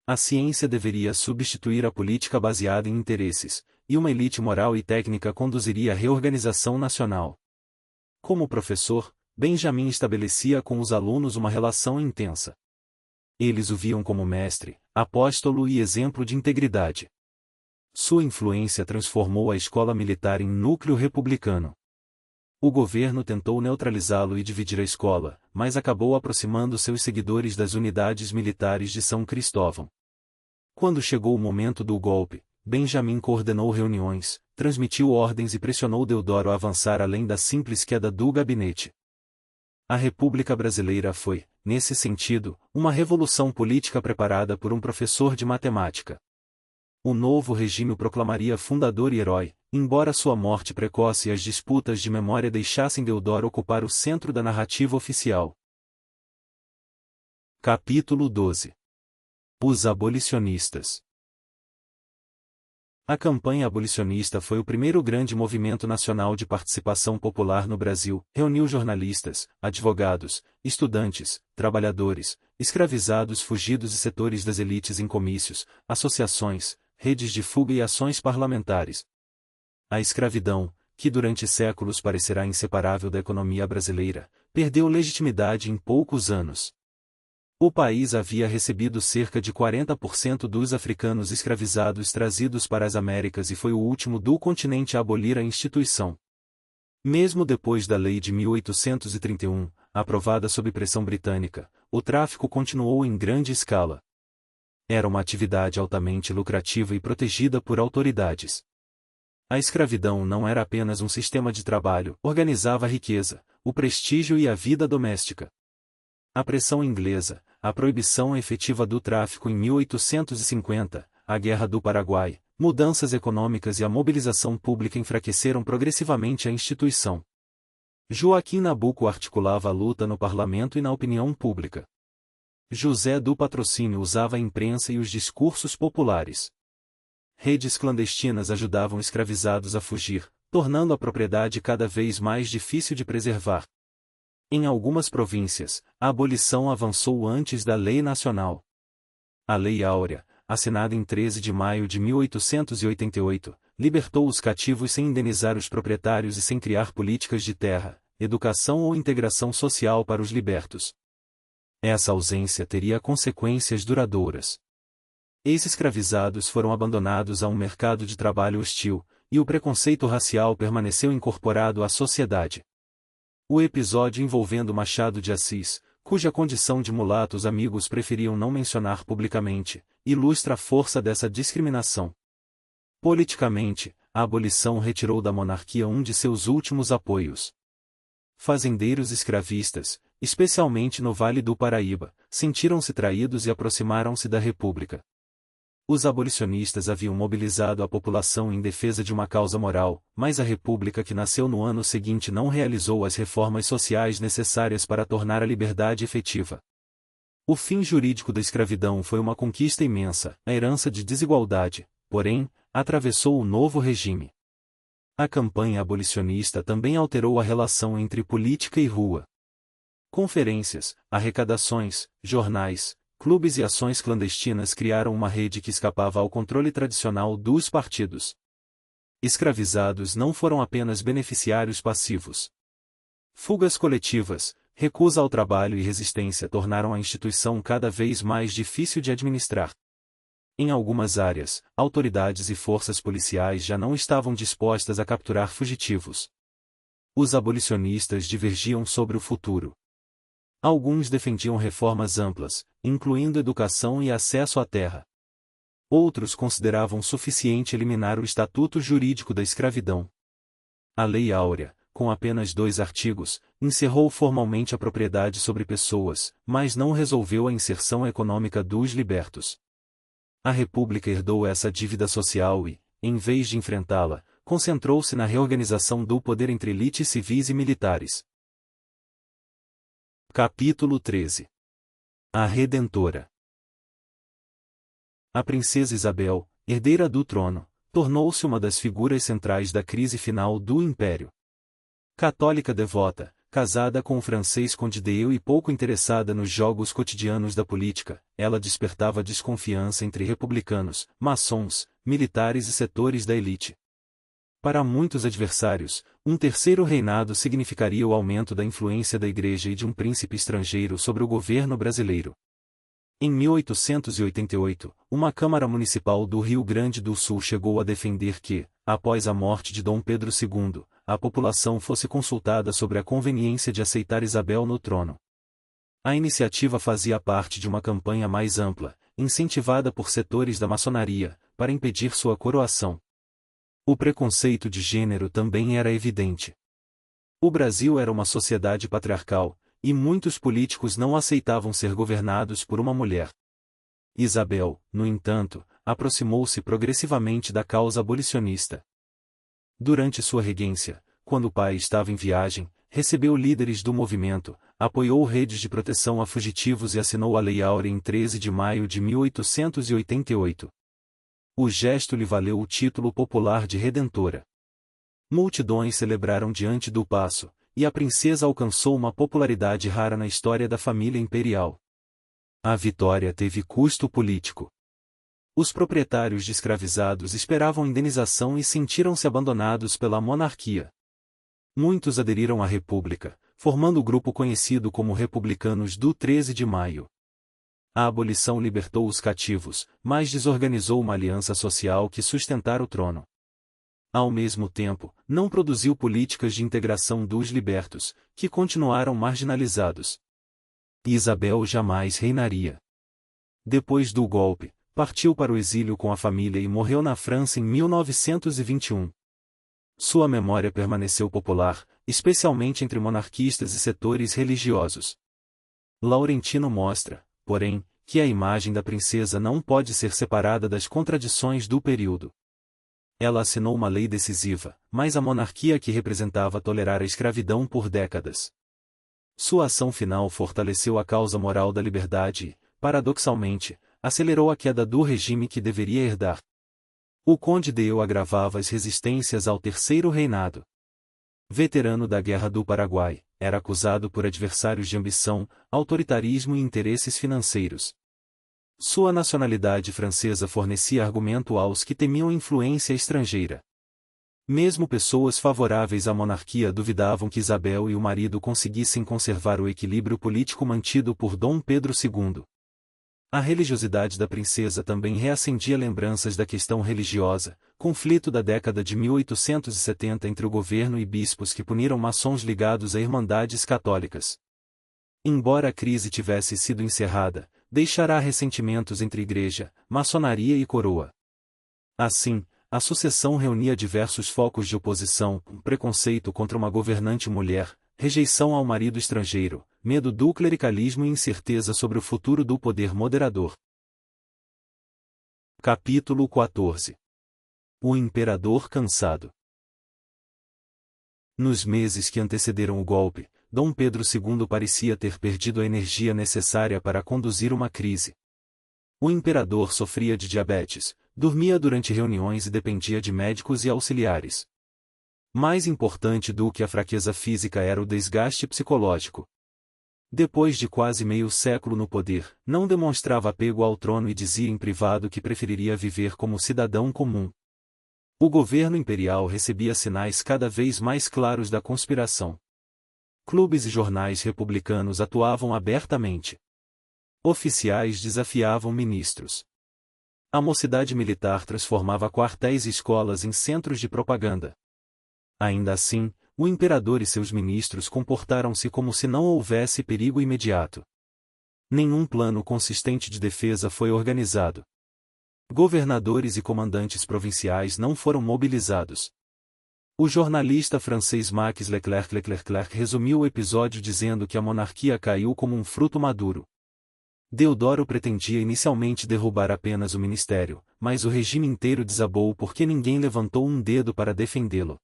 A ciência deveria substituir a política baseada em interesses, e uma elite moral e técnica conduziria a reorganização nacional. Como professor, Benjamin estabelecia com os alunos uma relação intensa. Eles o viam como mestre, apóstolo e exemplo de integridade. Sua influência transformou a escola militar em núcleo republicano. O governo tentou neutralizá-lo e dividir a escola, mas acabou aproximando seus seguidores das unidades militares de São Cristóvão. Quando chegou o momento do golpe, Benjamin coordenou reuniões, transmitiu ordens e pressionou Deodoro a avançar além da simples queda do gabinete. A República Brasileira foi, nesse sentido, uma revolução política preparada por um professor de matemática. O novo regime o proclamaria fundador e herói, embora sua morte precoce e as disputas de memória deixassem Deodoro ocupar o centro da narrativa oficial. Capítulo 12. Os abolicionistas. A campanha abolicionista foi o primeiro grande movimento nacional de participação popular no Brasil, reuniu jornalistas, advogados, estudantes, trabalhadores, escravizados fugidos e setores das elites em comícios, associações, redes de fuga e ações parlamentares. A escravidão, que durante séculos parecerá inseparável da economia brasileira, perdeu legitimidade em poucos anos. O país havia recebido cerca de 40% dos africanos escravizados trazidos para as Américas e foi o último do continente a abolir a instituição. Mesmo depois da Lei de 1831, aprovada sob pressão britânica, o tráfico continuou em grande escala. Era uma atividade altamente lucrativa e protegida por autoridades. A escravidão não era apenas um sistema de trabalho, organizava a riqueza, o prestígio e a vida doméstica. A pressão inglesa, a proibição efetiva do tráfico em 1850, a Guerra do Paraguai, mudanças econômicas e a mobilização pública enfraqueceram progressivamente a instituição. Joaquim Nabuco articulava a luta no parlamento e na opinião pública. José do Patrocínio usava a imprensa e os discursos populares. Redes clandestinas ajudavam escravizados a fugir, tornando a propriedade cada vez mais difícil de preservar. Em algumas províncias, a abolição avançou antes da lei nacional. A Lei Áurea, assinada em 13 de maio de 1888, libertou os cativos sem indenizar os proprietários e sem criar políticas de terra, educação ou integração social para os libertos. Essa ausência teria consequências duradouras. Ex-escravizados foram abandonados a um mercado de trabalho hostil, e o preconceito racial permaneceu incorporado à sociedade. O episódio envolvendo Machado de Assis, cuja condição de mulato os amigos preferiam não mencionar publicamente, ilustra a força dessa discriminação. Politicamente, a abolição retirou da monarquia um de seus últimos apoios. Fazendeiros escravistas, especialmente no Vale do Paraíba, sentiram-se traídos e aproximaram-se da República. Os abolicionistas haviam mobilizado a população em defesa de uma causa moral, mas a República que nasceu no ano seguinte não realizou as reformas sociais necessárias para tornar a liberdade efetiva. O fim jurídico da escravidão foi uma conquista imensa, a herança de desigualdade, porém, atravessou o novo regime. A campanha abolicionista também alterou a relação entre política e rua. Conferências, arrecadações, jornais, clubes e ações clandestinas criaram uma rede que escapava ao controle tradicional dos partidos. Escravizados não foram apenas beneficiários passivos. Fugas coletivas, recusa ao trabalho e resistência tornaram a instituição cada vez mais difícil de administrar. Em algumas áreas, autoridades e forças policiais já não estavam dispostas a capturar fugitivos. Os abolicionistas divergiam sobre o futuro. Alguns defendiam reformas amplas, incluindo educação e acesso à terra. Outros consideravam suficiente eliminar o estatuto jurídico da escravidão. A Lei Áurea, com apenas 2 artigos, encerrou formalmente a propriedade sobre pessoas, mas não resolveu a inserção econômica dos libertos. A República herdou essa dívida social e, em vez de enfrentá-la, concentrou-se na reorganização do poder entre elites civis e militares. Capítulo 13. A Redentora. A princesa Isabel, herdeira do trono, tornou-se uma das figuras centrais da crise final do Império. Católica devota, casada com o francês Condé e pouco interessada nos jogos cotidianos da política, ela despertava desconfiança entre republicanos, maçons, militares e setores da elite. Para muitos adversários, um terceiro reinado significaria o aumento da influência da Igreja e de um príncipe estrangeiro sobre o governo brasileiro. Em 1888, uma Câmara Municipal do Rio Grande do Sul chegou a defender que, após a morte de Dom Pedro II, a população fosse consultada sobre a conveniência de aceitar Isabel no trono. A iniciativa fazia parte de uma campanha mais ampla, incentivada por setores da maçonaria, para impedir sua coroação. O preconceito de gênero também era evidente. O Brasil era uma sociedade patriarcal, e muitos políticos não aceitavam ser governados por uma mulher. Isabel, no entanto, aproximou-se progressivamente da causa abolicionista. Durante sua regência, quando o pai estava em viagem, recebeu líderes do movimento, apoiou redes de proteção a fugitivos e assinou a Lei Áurea em 13 de maio de 1888. O gesto lhe valeu o título popular de Redentora. Multidões celebraram diante do paço, e a princesa alcançou uma popularidade rara na história da família imperial. A vitória teve custo político. Os proprietários de escravizados esperavam indenização e sentiram-se abandonados pela monarquia. Muitos aderiram à República, formando o grupo conhecido como Republicanos do 13 de Maio. A abolição libertou os cativos, mas desorganizou uma aliança social que sustentara o trono. Ao mesmo tempo, não produziu políticas de integração dos libertos, que continuaram marginalizados. Isabel jamais reinaria. Depois do golpe, partiu para o exílio com a família e morreu na França em 1921. Sua memória permaneceu popular, especialmente entre monarquistas e setores religiosos. Laurentino mostra, porém, que a imagem da princesa não pode ser separada das contradições do período. Ela assinou uma lei decisiva, mas a monarquia que representava tolerara a escravidão por décadas. Sua ação final fortaleceu a causa moral da liberdade e, paradoxalmente, acelerou a queda do regime que deveria herdar. O Conde de Eu agravava as resistências ao terceiro reinado. Veterano da Guerra do Paraguai, era acusado por adversários de ambição, autoritarismo e interesses financeiros. Sua nacionalidade francesa fornecia argumento aos que temiam influência estrangeira. Mesmo pessoas favoráveis à monarquia duvidavam que Isabel e o marido conseguissem conservar o equilíbrio político mantido por Dom Pedro II. A religiosidade da princesa também reacendia lembranças da questão religiosa, conflito da década de 1870 entre o governo e bispos que puniram maçons ligados a irmandades católicas. Embora a crise tivesse sido encerrada, deixará ressentimentos entre igreja, maçonaria e coroa. Assim, a sucessão reunia diversos focos de oposição, preconceito contra uma governante mulher, rejeição ao marido estrangeiro, medo do clericalismo e incerteza sobre o futuro do poder moderador. Capítulo 14. O imperador cansado. Nos meses que antecederam o golpe, Dom Pedro II parecia ter perdido a energia necessária para conduzir uma crise. O imperador sofria de diabetes, dormia durante reuniões e dependia de médicos e auxiliares. Mais importante do que a fraqueza física era o desgaste psicológico. Depois de quase meio século no poder, não demonstrava apego ao trono e dizia em privado que preferiria viver como cidadão comum. O governo imperial recebia sinais cada vez mais claros da conspiração. Clubes e jornais republicanos atuavam abertamente. Oficiais desafiavam ministros. A mocidade militar transformava quartéis e escolas em centros de propaganda. Ainda assim, o imperador e seus ministros comportaram-se como se não houvesse perigo imediato. Nenhum plano consistente de defesa foi organizado. Governadores e comandantes provinciais não foram mobilizados. O jornalista francês Max Leclerc resumiu o episódio dizendo que a monarquia caiu como um fruto maduro. Deodoro pretendia inicialmente derrubar apenas o ministério, mas o regime inteiro desabou porque ninguém levantou um dedo para defendê-lo.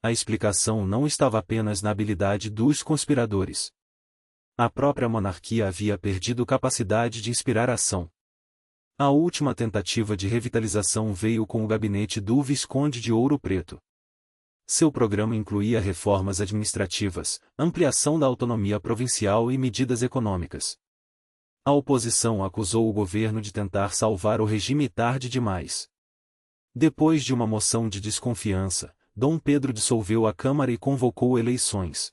A explicação não estava apenas na habilidade dos conspiradores. A própria monarquia havia perdido capacidade de inspirar ação. A última tentativa de revitalização veio com o gabinete do Visconde de Ouro Preto. Seu programa incluía reformas administrativas, ampliação da autonomia provincial e medidas econômicas. A oposição acusou o governo de tentar salvar o regime tarde demais. Depois de uma moção de desconfiança, Dom Pedro dissolveu a Câmara e convocou eleições.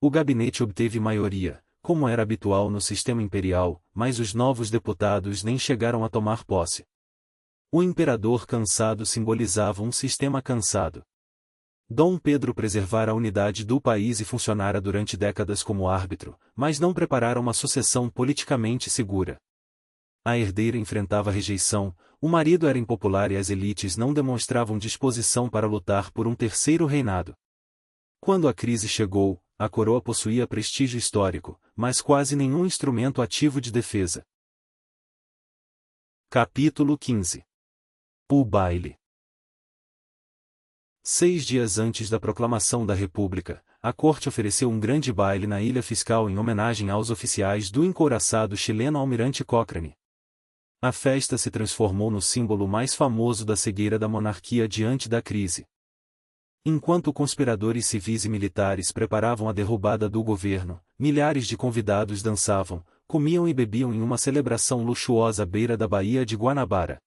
O gabinete obteve maioria, como era habitual no sistema imperial, mas os novos deputados nem chegaram a tomar posse. O imperador cansado simbolizava um sistema cansado. Dom Pedro preservara a unidade do país e funcionara durante décadas como árbitro, mas não preparara uma sucessão politicamente segura. A herdeira enfrentava rejeição, o marido era impopular e as elites não demonstravam disposição para lutar por um terceiro reinado. Quando a crise chegou, a coroa possuía prestígio histórico, mas quase nenhum instrumento ativo de defesa. Capítulo 15. O baile. 6 dias antes da proclamação da República, a corte ofereceu um grande baile na Ilha Fiscal em homenagem aos oficiais do encouraçado chileno Almirante Cochrane. A festa se transformou no símbolo mais famoso da cegueira da monarquia diante da crise. Enquanto conspiradores civis e militares preparavam a derrubada do governo, milhares de convidados dançavam, comiam e bebiam em uma celebração luxuosa à beira da Baía de Guanabara.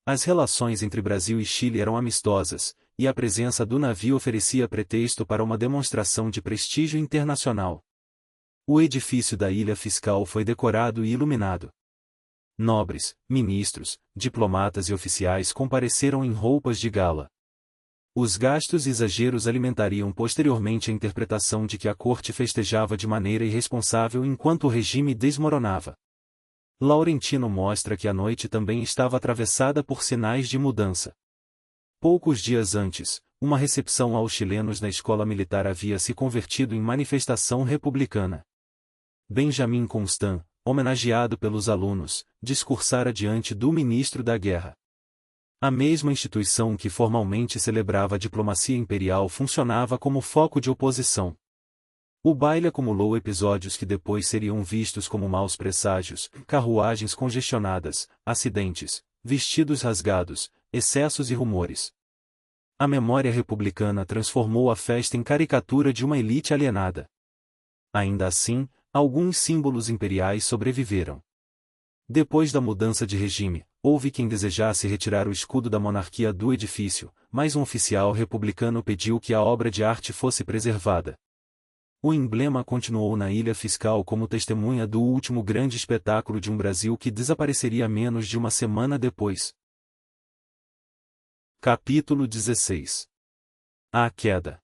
As relações entre Brasil e Chile eram amistosas, e a presença do navio oferecia pretexto para uma demonstração de prestígio internacional. O edifício da Ilha Fiscal foi decorado e iluminado. Nobres, ministros, diplomatas e oficiais compareceram em roupas de gala. Os gastos e exageros alimentariam posteriormente a interpretação de que a corte festejava de maneira irresponsável enquanto o regime desmoronava. Laurentino mostra que a noite também estava atravessada por sinais de mudança. Poucos dias antes, uma recepção aos chilenos na escola militar havia se convertido em manifestação republicana. Benjamin Constant, homenageado pelos alunos, discursara diante do ministro da Guerra. A mesma instituição que formalmente celebrava a diplomacia imperial funcionava como foco de oposição. O baile acumulou episódios que depois seriam vistos como maus presságios, carruagens congestionadas, acidentes, vestidos rasgados, excessos e rumores. A memória republicana transformou a festa em caricatura de uma elite alienada. Ainda assim, alguns símbolos imperiais sobreviveram. Depois da mudança de regime, houve quem desejasse retirar o escudo da monarquia do edifício, mas um oficial republicano pediu que a obra de arte fosse preservada. O emblema continuou na Ilha Fiscal como testemunha do último grande espetáculo de um Brasil que desapareceria menos de uma semana depois. Capítulo 16. A queda.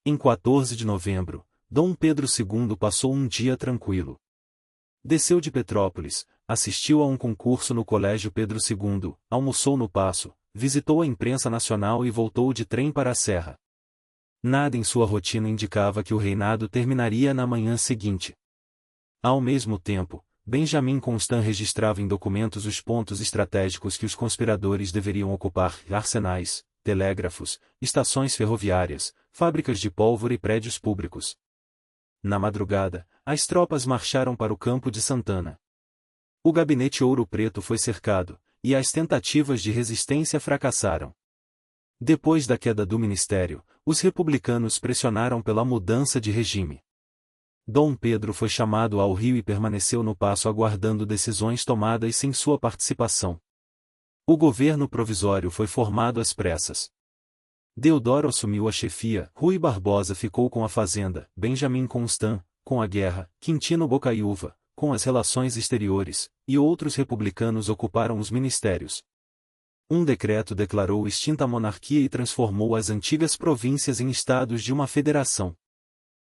Em 14 de novembro, Dom Pedro II passou um dia tranquilo. Desceu de Petrópolis, assistiu a um concurso no Colégio Pedro II, almoçou no Paço, visitou a imprensa nacional e voltou de trem para a Serra. Nada em sua rotina indicava que o reinado terminaria na manhã seguinte. Ao mesmo tempo, Benjamin Constant registrava em documentos os pontos estratégicos que os conspiradores deveriam ocupar: arsenais, telégrafos, estações ferroviárias, fábricas de pólvora e prédios públicos. Na madrugada, as tropas marcharam para o campo de Santana. O gabinete Ouro Preto foi cercado, e as tentativas de resistência fracassaram. Depois da queda do ministério, os republicanos pressionaram pela mudança de regime. Dom Pedro foi chamado ao Rio e permaneceu no Paço aguardando decisões tomadas sem sua participação. O governo provisório foi formado às pressas. Deodoro assumiu a chefia, Rui Barbosa ficou com a fazenda, Benjamin Constant, com a guerra, Quintino Bocaiúva, com as relações exteriores, e outros republicanos ocuparam os ministérios. Um decreto declarou extinta a monarquia e transformou as antigas províncias em estados de uma federação.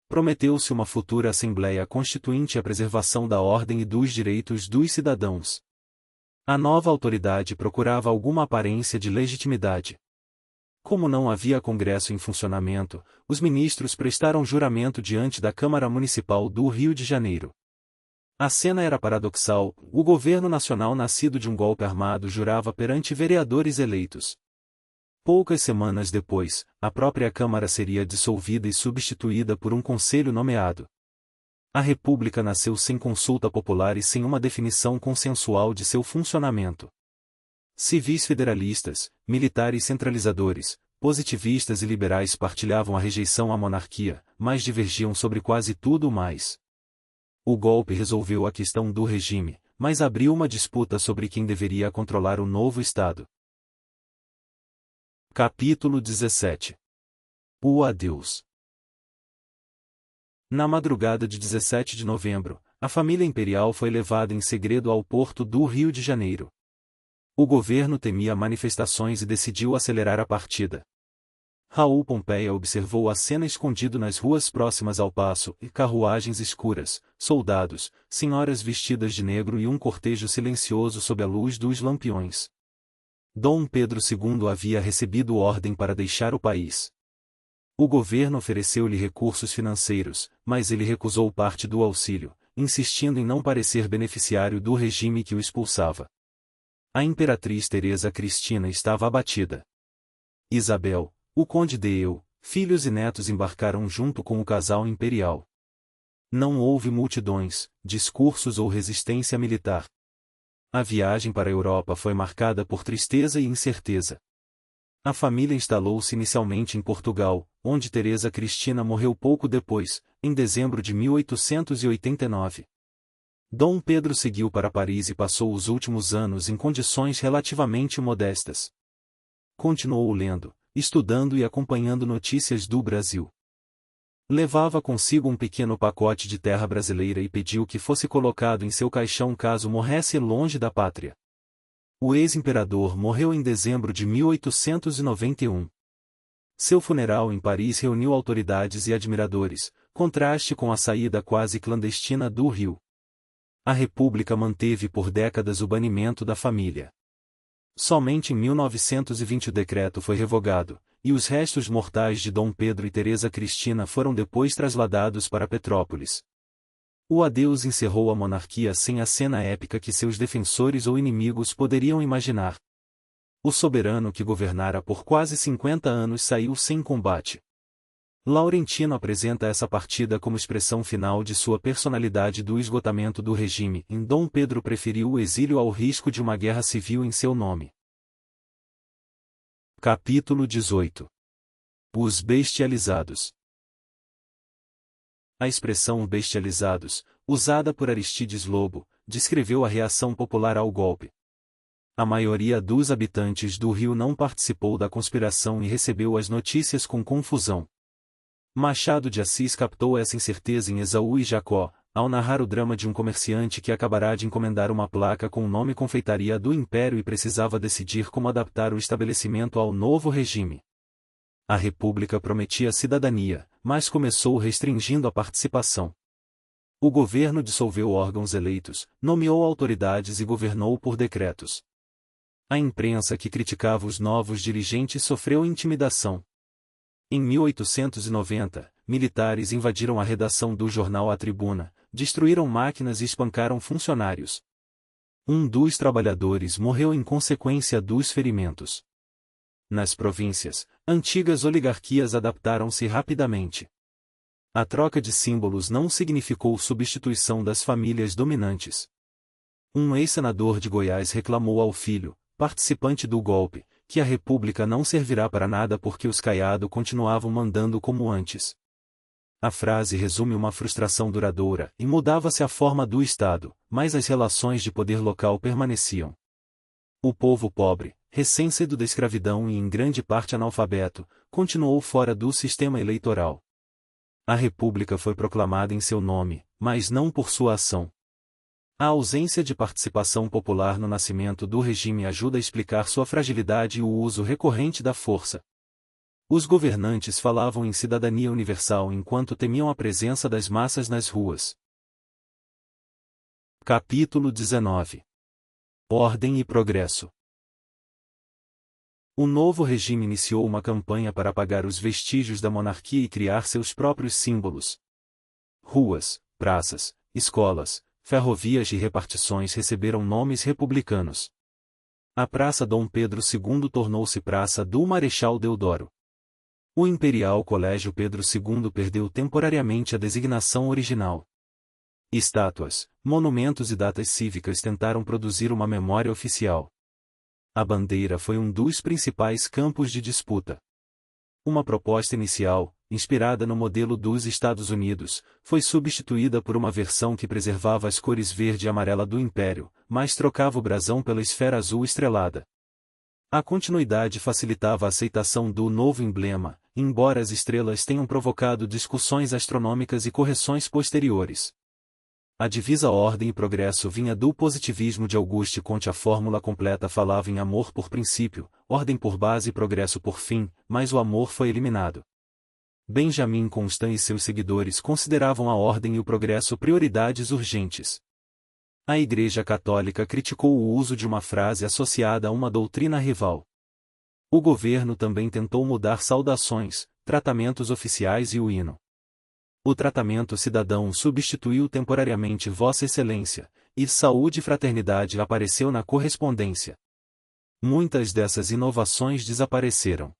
Prometeu-se uma futura Assembleia Constituinte e a preservação da ordem e dos direitos dos cidadãos. A nova autoridade procurava alguma aparência de legitimidade. Como não havia Congresso em funcionamento, os ministros prestaram juramento diante da Câmara Municipal do Rio de Janeiro. A cena era paradoxal: o governo nacional nascido de um golpe armado jurava perante vereadores eleitos. Poucas semanas depois, a própria Câmara seria dissolvida e substituída por um conselho nomeado. A República nasceu sem consulta popular e sem uma definição consensual de seu funcionamento. Civis federalistas, militares centralizadores, positivistas e liberais partilhavam a rejeição à monarquia, mas divergiam sobre quase tudo mais. O golpe resolveu a questão do regime, mas abriu uma disputa sobre quem deveria controlar o novo Estado. Capítulo 17. O adeus. Na madrugada de 17 de novembro, a família imperial foi levada em segredo ao porto do Rio de Janeiro. O governo temia manifestações e decidiu acelerar a partida. Raul Pompeia observou a cena escondido nas ruas próximas ao paço, e carruagens escuras, soldados, senhoras vestidas de negro e um cortejo silencioso sob a luz dos lampiões. Dom Pedro II havia recebido ordem para deixar o país. O governo ofereceu-lhe recursos financeiros, mas ele recusou parte do auxílio, insistindo em não parecer beneficiário do regime que o expulsava. A imperatriz Teresa Cristina estava abatida. Isabel, o conde de Eu, filhos e netos embarcaram junto com o casal imperial. Não houve multidões, discursos ou resistência militar. A viagem para a Europa foi marcada por tristeza e incerteza. A família instalou-se inicialmente em Portugal, onde Teresa Cristina morreu pouco depois, em dezembro de 1889. Dom Pedro seguiu para Paris e passou os últimos anos em condições relativamente modestas. Continuou lendo, estudando e acompanhando notícias do Brasil. Levava consigo um pequeno pacote de terra brasileira e pediu que fosse colocado em seu caixão caso morresse longe da pátria. O ex-imperador morreu em dezembro de 1891. Seu funeral em Paris reuniu autoridades e admiradores, contraste com a saída quase clandestina do Rio. A República manteve por décadas o banimento da família. Somente em 1920 o decreto foi revogado, e os restos mortais de Dom Pedro e Teresa Cristina foram depois trasladados para Petrópolis. O adeus encerrou a monarquia sem a cena épica que seus defensores ou inimigos poderiam imaginar. O soberano que governara por quase 50 anos saiu sem combate. Laurentino apresenta essa partida como expressão final de sua personalidade do esgotamento do regime. Dom Pedro preferiu o exílio ao risco de uma guerra civil em seu nome. Capítulo 18. Os bestializados. A expressão bestializados, usada por Aristides Lobo, descreveu a reação popular ao golpe. A maioria dos habitantes do Rio não participou da conspiração e recebeu as notícias com confusão. Machado de Assis captou essa incerteza em Esaú e Jacó, ao narrar o drama de um comerciante que acabará de encomendar uma placa com o nome Confeitaria do Império e precisava decidir como adaptar o estabelecimento ao novo regime. A República prometia cidadania, mas começou restringindo a participação. O governo dissolveu órgãos eleitos, nomeou autoridades e governou por decretos. A imprensa que criticava os novos dirigentes sofreu intimidação. Em 1890, militares invadiram a redação do jornal A Tribuna, destruíram máquinas e espancaram funcionários. Um dos trabalhadores morreu em consequência dos ferimentos. Nas províncias, antigas oligarquias adaptaram-se rapidamente. A troca de símbolos não significou substituição das famílias dominantes. Um ex-senador de Goiás reclamou ao filho, participante do golpe, que a República não servirá para nada porque os Caiado continuavam mandando como antes. A frase resume uma frustração duradoura, e mudava-se a forma do Estado, mas as relações de poder local permaneciam. O povo pobre, recém-saído da escravidão e em grande parte analfabeto, continuou fora do sistema eleitoral. A República foi proclamada em seu nome, mas não por sua ação. A ausência de participação popular no nascimento do regime ajuda a explicar sua fragilidade e o uso recorrente da força. Os governantes falavam em cidadania universal enquanto temiam a presença das massas nas ruas. Capítulo 19. Ordem e progresso. O novo regime iniciou uma campanha para apagar os vestígios da monarquia e criar seus próprios símbolos. Ruas, praças, escolas, ferrovias e repartições receberam nomes republicanos. A Praça Dom Pedro II tornou-se Praça do Marechal Deodoro. O Imperial Colégio Pedro II perdeu temporariamente a designação original. Estátuas, monumentos e datas cívicas tentaram produzir uma memória oficial. A bandeira foi um dos principais campos de disputa. Uma proposta inicial, inspirada no modelo dos Estados Unidos, foi substituída por uma versão que preservava as cores verde e amarela do Império, mas trocava o brasão pela esfera azul estrelada. A continuidade facilitava a aceitação do novo emblema, embora as estrelas tenham provocado discussões astronômicas e correções posteriores. A divisa Ordem e Progresso vinha do positivismo de Auguste Comte. A fórmula completa falava em amor por princípio, ordem por base e progresso por fim, mas o amor foi eliminado. Benjamin Constant e seus seguidores consideravam a ordem e o progresso prioridades urgentes. A Igreja Católica criticou o uso de uma frase associada a uma doutrina rival. O governo também tentou mudar saudações, tratamentos oficiais e o hino. O tratamento cidadão substituiu temporariamente Vossa Excelência, e saúde e fraternidade apareceu na correspondência. Muitas dessas inovações desapareceram.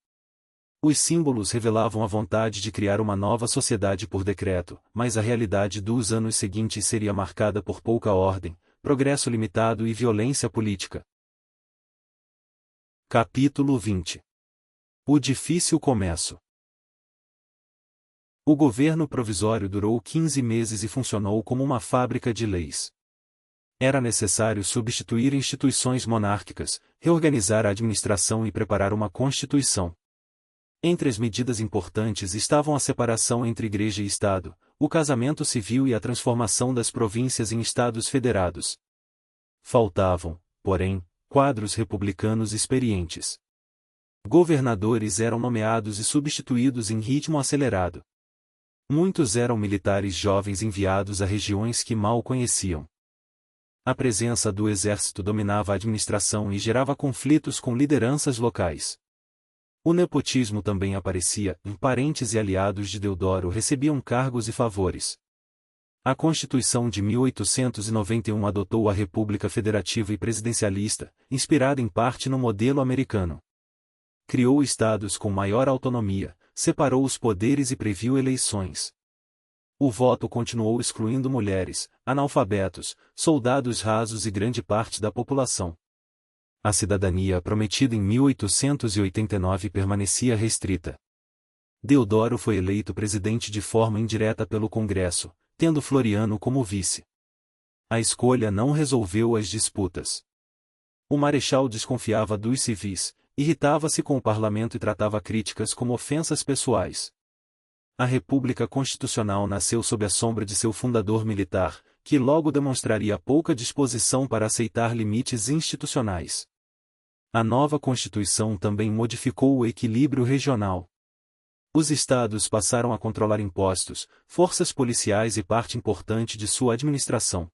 Os símbolos revelavam a vontade de criar uma nova sociedade por decreto, mas a realidade dos anos seguintes seria marcada por pouca ordem, progresso limitado e violência política. Capítulo 20. O difícil começo. O governo provisório durou 15 meses e funcionou como uma fábrica de leis. Era necessário substituir instituições monárquicas, reorganizar a administração e preparar uma constituição. Entre as medidas importantes estavam a separação entre Igreja e Estado, o casamento civil e a transformação das províncias em estados federados. Faltavam, porém, quadros republicanos experientes. Governadores eram nomeados e substituídos em ritmo acelerado. Muitos eram militares jovens enviados a regiões que mal conheciam. A presença do exército dominava a administração e gerava conflitos com lideranças locais. O nepotismo também aparecia, parentes e aliados de Deodoro recebiam cargos e favores. A Constituição de 1891 adotou a República Federativa e Presidencialista, inspirada em parte no modelo americano. Criou estados com maior autonomia, separou os poderes e previu eleições. O voto continuou excluindo mulheres, analfabetos, soldados rasos e grande parte da população. A cidadania prometida em 1889 permanecia restrita. Deodoro foi eleito presidente de forma indireta pelo Congresso, tendo Floriano como vice. A escolha não resolveu as disputas. O marechal desconfiava dos civis, irritava-se com o parlamento e tratava críticas como ofensas pessoais. A República Constitucional nasceu sob a sombra de seu fundador militar, que logo demonstraria pouca disposição para aceitar limites institucionais. A nova Constituição também modificou o equilíbrio regional. Os estados passaram a controlar impostos, forças policiais e parte importante de sua administração.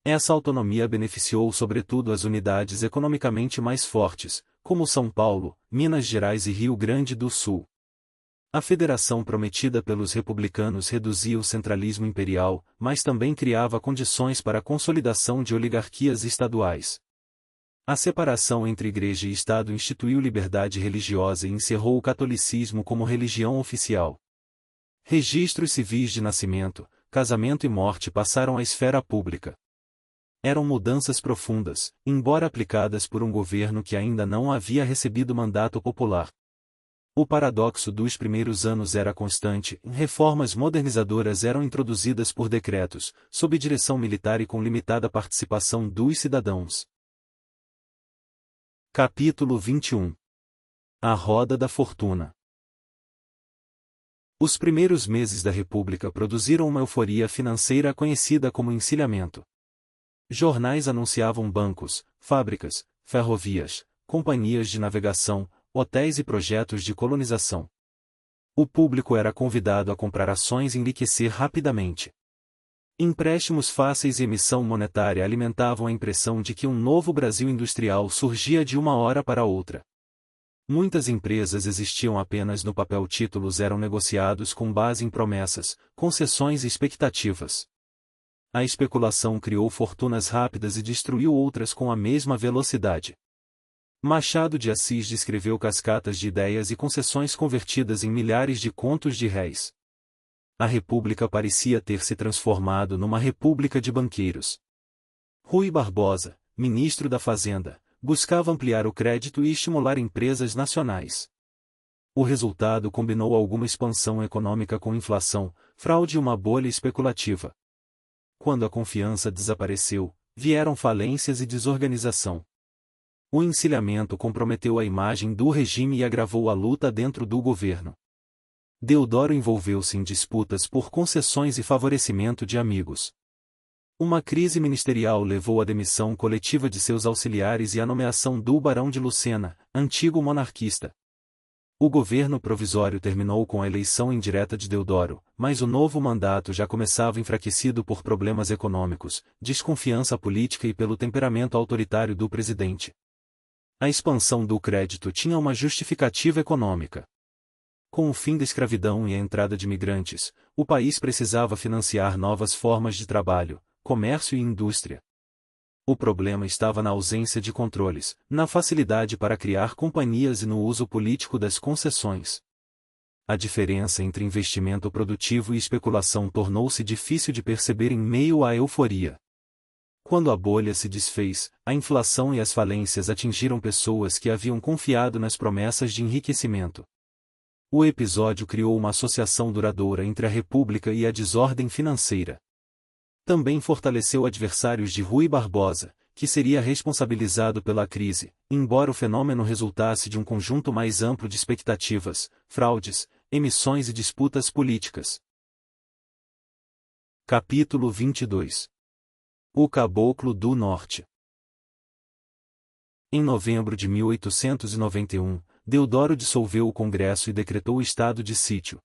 Essa autonomia beneficiou sobretudo as unidades economicamente mais fortes, como São Paulo, Minas Gerais e Rio Grande do Sul. A federação prometida pelos republicanos reduzia o centralismo imperial, mas também criava condições para a consolidação de oligarquias estaduais. A separação entre Igreja e Estado instituiu liberdade religiosa e encerrou o catolicismo como religião oficial. Registros civis de nascimento, casamento e morte passaram à esfera pública. Eram mudanças profundas, embora aplicadas por um governo que ainda não havia recebido mandato popular. O paradoxo dos primeiros anos era constante, reformas modernizadoras eram introduzidas por decretos, sob direção militar e com limitada participação dos cidadãos. Capítulo 21. A Roda da Fortuna. Os primeiros meses da República produziram uma euforia financeira conhecida como encilhamento. Jornais anunciavam bancos, fábricas, ferrovias, companhias de navegação, hotéis e projetos de colonização. O público era convidado a comprar ações e enriquecer rapidamente. Empréstimos fáceis e emissão monetária alimentavam a impressão de que um novo Brasil industrial surgia de uma hora para outra. Muitas empresas existiam apenas no papel, títulos eram negociados com base em promessas, concessões e expectativas. A especulação criou fortunas rápidas e destruiu outras com a mesma velocidade. Machado de Assis descreveu cascatas de ideias e concessões convertidas em milhares de contos de réis. A República parecia ter se transformado numa república de banqueiros. Rui Barbosa, ministro da Fazenda, buscava ampliar o crédito e estimular empresas nacionais. O resultado combinou alguma expansão econômica com inflação, fraude e uma bolha especulativa. Quando a confiança desapareceu, vieram falências e desorganização. O encilhamento comprometeu a imagem do regime e agravou a luta dentro do governo. Deodoro envolveu-se em disputas por concessões e favorecimento de amigos. Uma crise ministerial levou à demissão coletiva de seus auxiliares e à nomeação do Barão de Lucena, antigo monarquista. O governo provisório terminou com a eleição indireta de Deodoro, mas o novo mandato já começava enfraquecido por problemas econômicos, desconfiança política e pelo temperamento autoritário do presidente. A expansão do crédito tinha uma justificativa econômica. Com o fim da escravidão e a entrada de imigrantes, o país precisava financiar novas formas de trabalho, comércio e indústria. O problema estava na ausência de controles, na facilidade para criar companhias e no uso político das concessões. A diferença entre investimento produtivo e especulação tornou-se difícil de perceber em meio à euforia. Quando a bolha se desfez, a inflação e as falências atingiram pessoas que haviam confiado nas promessas de enriquecimento. O episódio criou uma associação duradoura entre a República e a desordem financeira. Também fortaleceu adversários de Rui Barbosa, que seria responsabilizado pela crise, embora o fenômeno resultasse de um conjunto mais amplo de expectativas, fraudes, emissões e disputas políticas. Capítulo 22. O Caboclo do Norte. Em novembro de 1891, Deodoro dissolveu o Congresso e decretou o estado de sítio.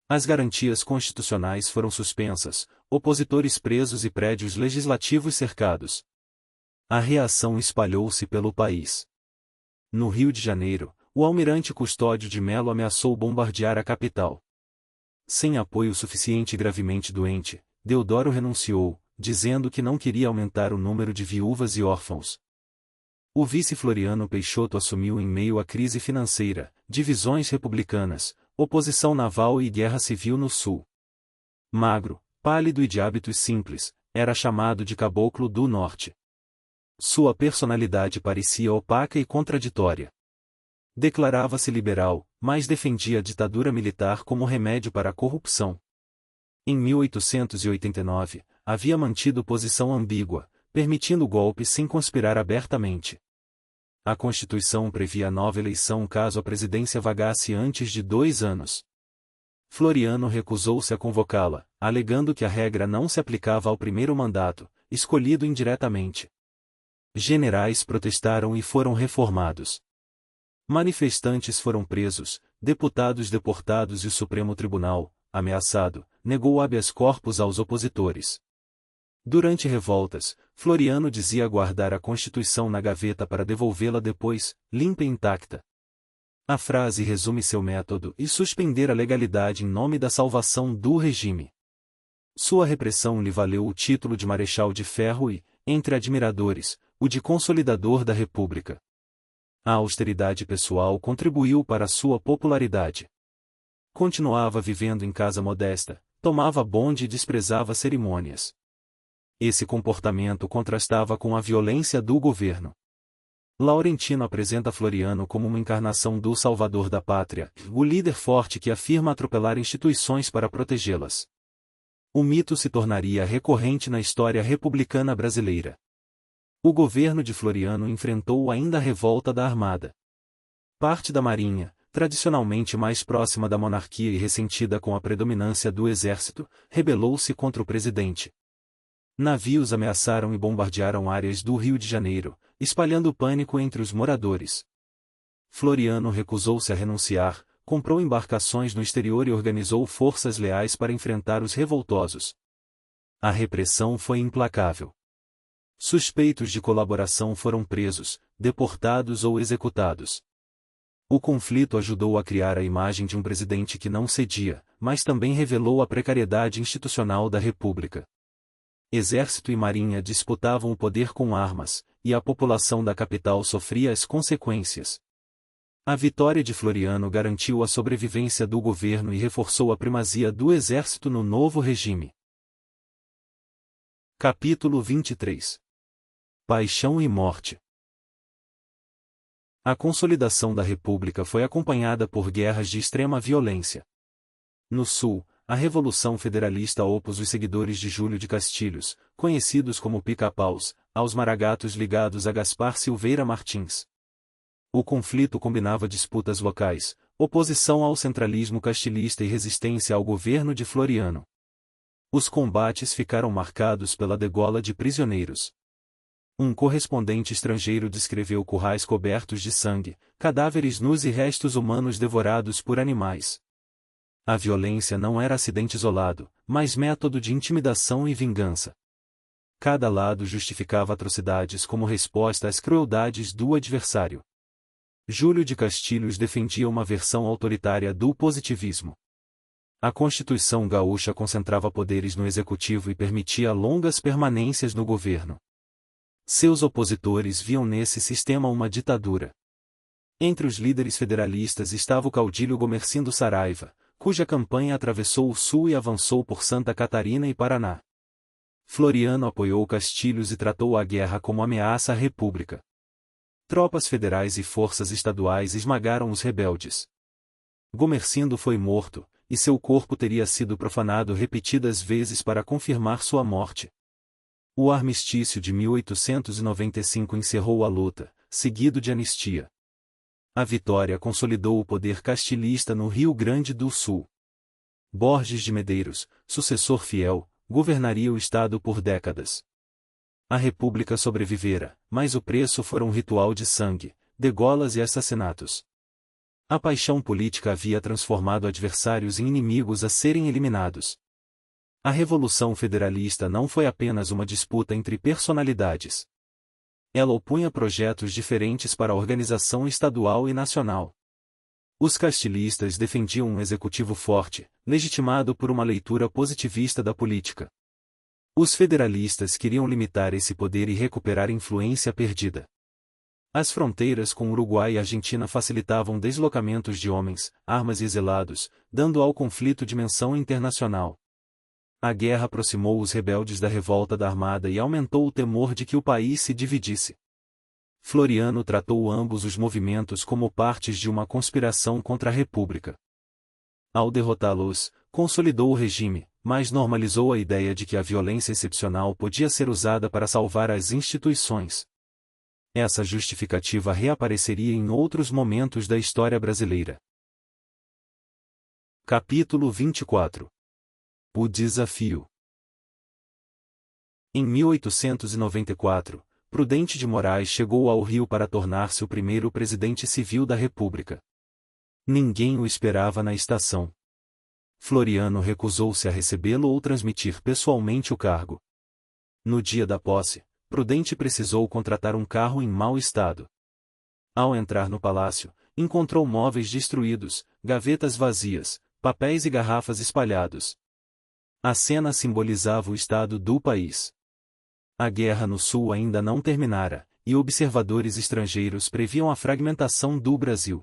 As garantias constitucionais foram suspensas, opositores presos e prédios legislativos cercados. A reação espalhou-se pelo país. No Rio de Janeiro, o almirante Custódio de Melo ameaçou bombardear a capital. Sem apoio suficiente e gravemente doente, Deodoro renunciou, dizendo que não queria aumentar o número de viúvas e órfãos. O vice Floriano Peixoto assumiu em meio à crise financeira, divisões republicanas, oposição naval e guerra civil no sul. Magro, pálido e de hábitos simples, era chamado de Caboclo do Norte. Sua personalidade parecia opaca e contraditória. Declarava-se liberal, mas defendia a ditadura militar como remédio para a corrupção. Em 1889, havia mantido posição ambígua, permitindo golpes sem conspirar abertamente. A Constituição previa nova eleição caso a presidência vagasse antes de 2 anos. Floriano recusou-se a convocá-la, alegando que a regra não se aplicava ao primeiro mandato, escolhido indiretamente. Generais protestaram e foram reformados. Manifestantes foram presos, deputados deportados e o Supremo Tribunal, ameaçado, negou habeas corpus aos opositores. Durante revoltas, Floriano dizia guardar a Constituição na gaveta para devolvê-la depois, limpa e intacta. A frase resume seu método e suspender a legalidade em nome da salvação do regime. Sua repressão lhe valeu o título de Marechal de Ferro e, entre admiradores, o de Consolidador da República. A austeridade pessoal contribuiu para sua popularidade. Continuava vivendo em casa modesta, tomava bonde e desprezava cerimônias. Esse comportamento contrastava com a violência do governo. Laurentino apresenta Floriano como uma encarnação do salvador da pátria, o líder forte que afirma atropelar instituições para protegê-las. O mito se tornaria recorrente na história republicana brasileira. O governo de Floriano enfrentou ainda a revolta da Armada. Parte da Marinha, tradicionalmente mais próxima da monarquia e ressentida com a predominância do exército, rebelou-se contra o presidente. Navios ameaçaram e bombardearam áreas do Rio de Janeiro, espalhando pânico entre os moradores. Floriano recusou-se a renunciar, comprou embarcações no exterior e organizou forças leais para enfrentar os revoltosos. A repressão foi implacável. Suspeitos de colaboração foram presos, deportados ou executados. O conflito ajudou a criar a imagem de um presidente que não cedia, mas também revelou a precariedade institucional da República. Exército e marinha disputavam o poder com armas, e a população da capital sofria as consequências. A vitória de Floriano garantiu a sobrevivência do governo e reforçou a primazia do exército no novo regime. Capítulo 23. Paixão e morte. A consolidação da República foi acompanhada por guerras de extrema violência. No Sul, a Revolução Federalista opôs os seguidores de Júlio de Castilhos, conhecidos como pica-paus, aos maragatos ligados a Gaspar Silveira Martins. O conflito combinava disputas locais, oposição ao centralismo castilhista e resistência ao governo de Floriano. Os combates ficaram marcados pela degola de prisioneiros. Um correspondente estrangeiro descreveu currais cobertos de sangue, cadáveres nus e restos humanos devorados por animais. A violência não era acidente isolado, mas método de intimidação e vingança. Cada lado justificava atrocidades como resposta às crueldades do adversário. Júlio de Castilhos defendia uma versão autoritária do positivismo. A Constituição gaúcha concentrava poderes no executivo e permitia longas permanências no governo. Seus opositores viam nesse sistema uma ditadura. Entre os líderes federalistas estava o caudilho Gomercindo Saraiva, cuja campanha atravessou o Sul e avançou por Santa Catarina e Paraná. Floriano apoiou Castilhos e tratou a guerra como ameaça à República. Tropas federais e forças estaduais esmagaram os rebeldes. Gomercindo foi morto, e seu corpo teria sido profanado repetidas vezes para confirmar sua morte. O armistício de 1895 encerrou a luta, seguido de anistia. A vitória consolidou o poder castilhista no Rio Grande do Sul. Borges de Medeiros, sucessor fiel, governaria o estado por décadas. A República sobrevivera, mas o preço foi um ritual de sangue, degolas e assassinatos. A paixão política havia transformado adversários em inimigos a serem eliminados. A Revolução Federalista não foi apenas uma disputa entre personalidades. Ela opunha projetos diferentes para a organização estadual e nacional. Os castilhistas defendiam um executivo forte, legitimado por uma leitura positivista da política. Os federalistas queriam limitar esse poder e recuperar influência perdida. As fronteiras com Uruguai e Argentina facilitavam deslocamentos de homens, armas e exilados, dando ao conflito dimensão internacional. A guerra aproximou os rebeldes da revolta da Armada e aumentou o temor de que o país se dividisse. Floriano tratou ambos os movimentos como partes de uma conspiração contra a República. Ao derrotá-los, consolidou o regime, mas normalizou a ideia de que a violência excepcional podia ser usada para salvar as instituições. Essa justificativa reapareceria em outros momentos da história brasileira. Capítulo 24. O desafio. Em 1894, Prudente de Moraes chegou ao Rio para tornar-se o primeiro presidente civil da República. Ninguém o esperava na estação. Floriano recusou-se a recebê-lo ou transmitir pessoalmente o cargo. No dia da posse, Prudente precisou contratar um carro em mau estado. Ao entrar no palácio, encontrou móveis destruídos, gavetas vazias, papéis e garrafas espalhados. A cena simbolizava o estado do país. A guerra no Sul ainda não terminara, e observadores estrangeiros previam a fragmentação do Brasil.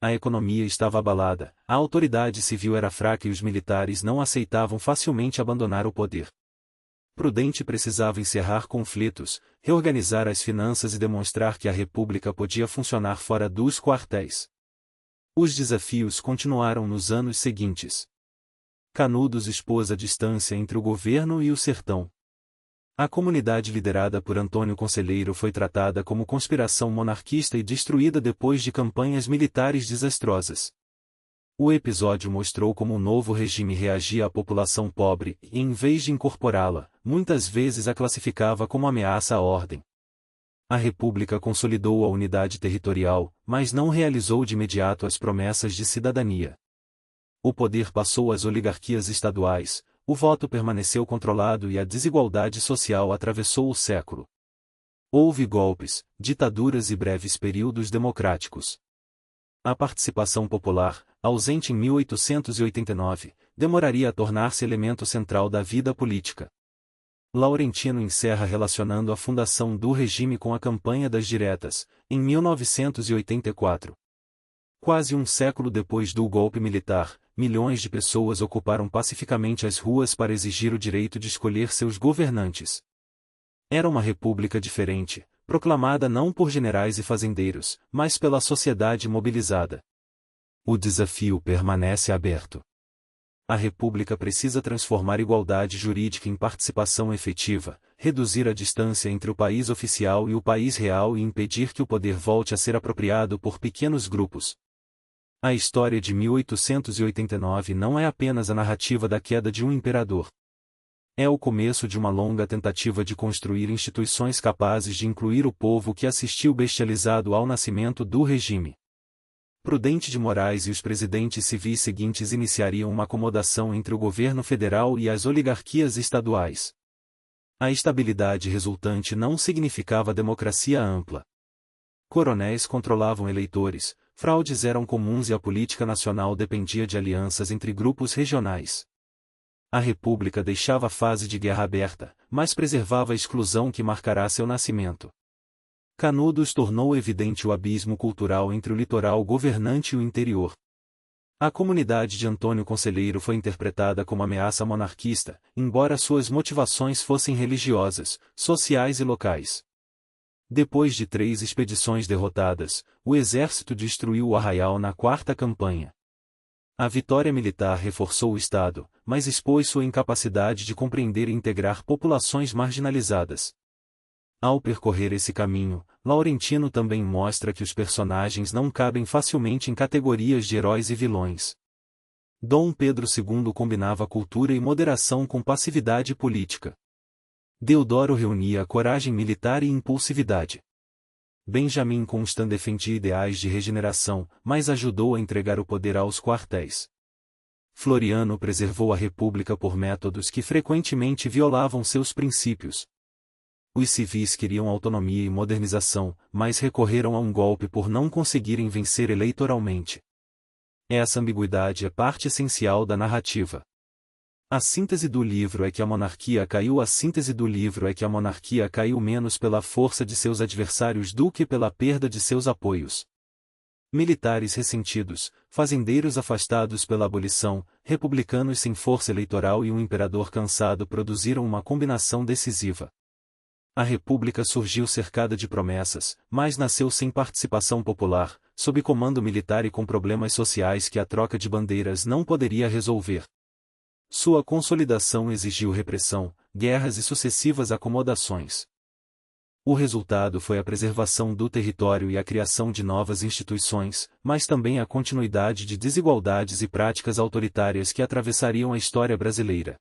A economia estava abalada, a autoridade civil era fraca e os militares não aceitavam facilmente abandonar o poder. Prudente precisava encerrar conflitos, reorganizar as finanças e demonstrar que a República podia funcionar fora dos quartéis. Os desafios continuaram nos anos seguintes. Canudos expôs a distância entre o governo e o sertão. A comunidade liderada por Antônio Conselheiro foi tratada como conspiração monarquista e destruída depois de campanhas militares desastrosas. O episódio mostrou como o novo regime reagia à população pobre e, em vez de incorporá-la, muitas vezes a classificava como ameaça à ordem. A República consolidou a unidade territorial, mas não realizou de imediato as promessas de cidadania. O poder passou às oligarquias estaduais, o voto permaneceu controlado e a desigualdade social atravessou o século. Houve golpes, ditaduras e breves períodos democráticos. A participação popular, ausente em 1889, demoraria a tornar-se elemento central da vida política. Laurentino encerra relacionando a fundação do regime com a campanha das diretas, em 1984. Quase um século depois do golpe militar, milhões de pessoas ocuparam pacificamente as ruas para exigir o direito de escolher seus governantes. Era uma república diferente, proclamada não por generais e fazendeiros, mas pela sociedade mobilizada. O desafio permanece aberto. A República precisa transformar igualdade jurídica em participação efetiva, reduzir a distância entre o país oficial e o país real e impedir que o poder volte a ser apropriado por pequenos grupos. A história de 1889 não é apenas a narrativa da queda de um imperador. É o começo de uma longa tentativa de construir instituições capazes de incluir o povo que assistiu bestializado ao nascimento do regime. Prudente de Moraes e os presidentes civis seguintes iniciariam uma acomodação entre o governo federal e as oligarquias estaduais. A estabilidade resultante não significava democracia ampla. Coronéis controlavam eleitores, fraudes eram comuns e a política nacional dependia de alianças entre grupos regionais. A República deixava a fase de guerra aberta, mas preservava a exclusão que marcará seu nascimento. Canudos tornou evidente o abismo cultural entre o litoral governante e o interior. A comunidade de Antônio Conselheiro foi interpretada como ameaça monarquista, embora suas motivações fossem religiosas, sociais e locais. Depois de 3 expedições derrotadas, o exército destruiu o arraial na 4ª campanha. A vitória militar reforçou o Estado, mas expôs sua incapacidade de compreender e integrar populações marginalizadas. Ao percorrer esse caminho, Laurentino também mostra que os personagens não cabem facilmente em categorias de heróis e vilões. Dom Pedro II combinava cultura e moderação com passividade política. Deodoro reunia coragem militar e impulsividade. Benjamin Constant defendia ideais de regeneração, mas ajudou a entregar o poder aos quartéis. Floriano preservou a República por métodos que frequentemente violavam seus princípios. Os civis queriam autonomia e modernização, mas recorreram a um golpe por não conseguirem vencer eleitoralmente. Essa ambiguidade é parte essencial da narrativa. A síntese do livro é que a monarquia caiu. A síntese do livro é que a monarquia caiu menos pela força de seus adversários do que pela perda de seus apoios. Militares ressentidos, fazendeiros afastados pela abolição, republicanos sem força eleitoral e um imperador cansado produziram uma combinação decisiva. A República surgiu cercada de promessas, mas nasceu sem participação popular, sob comando militar e com problemas sociais que a troca de bandeiras não poderia resolver. Sua consolidação exigiu repressão, guerras e sucessivas acomodações. O resultado foi a preservação do território e a criação de novas instituições, mas também a continuidade de desigualdades e práticas autoritárias que atravessariam a história brasileira.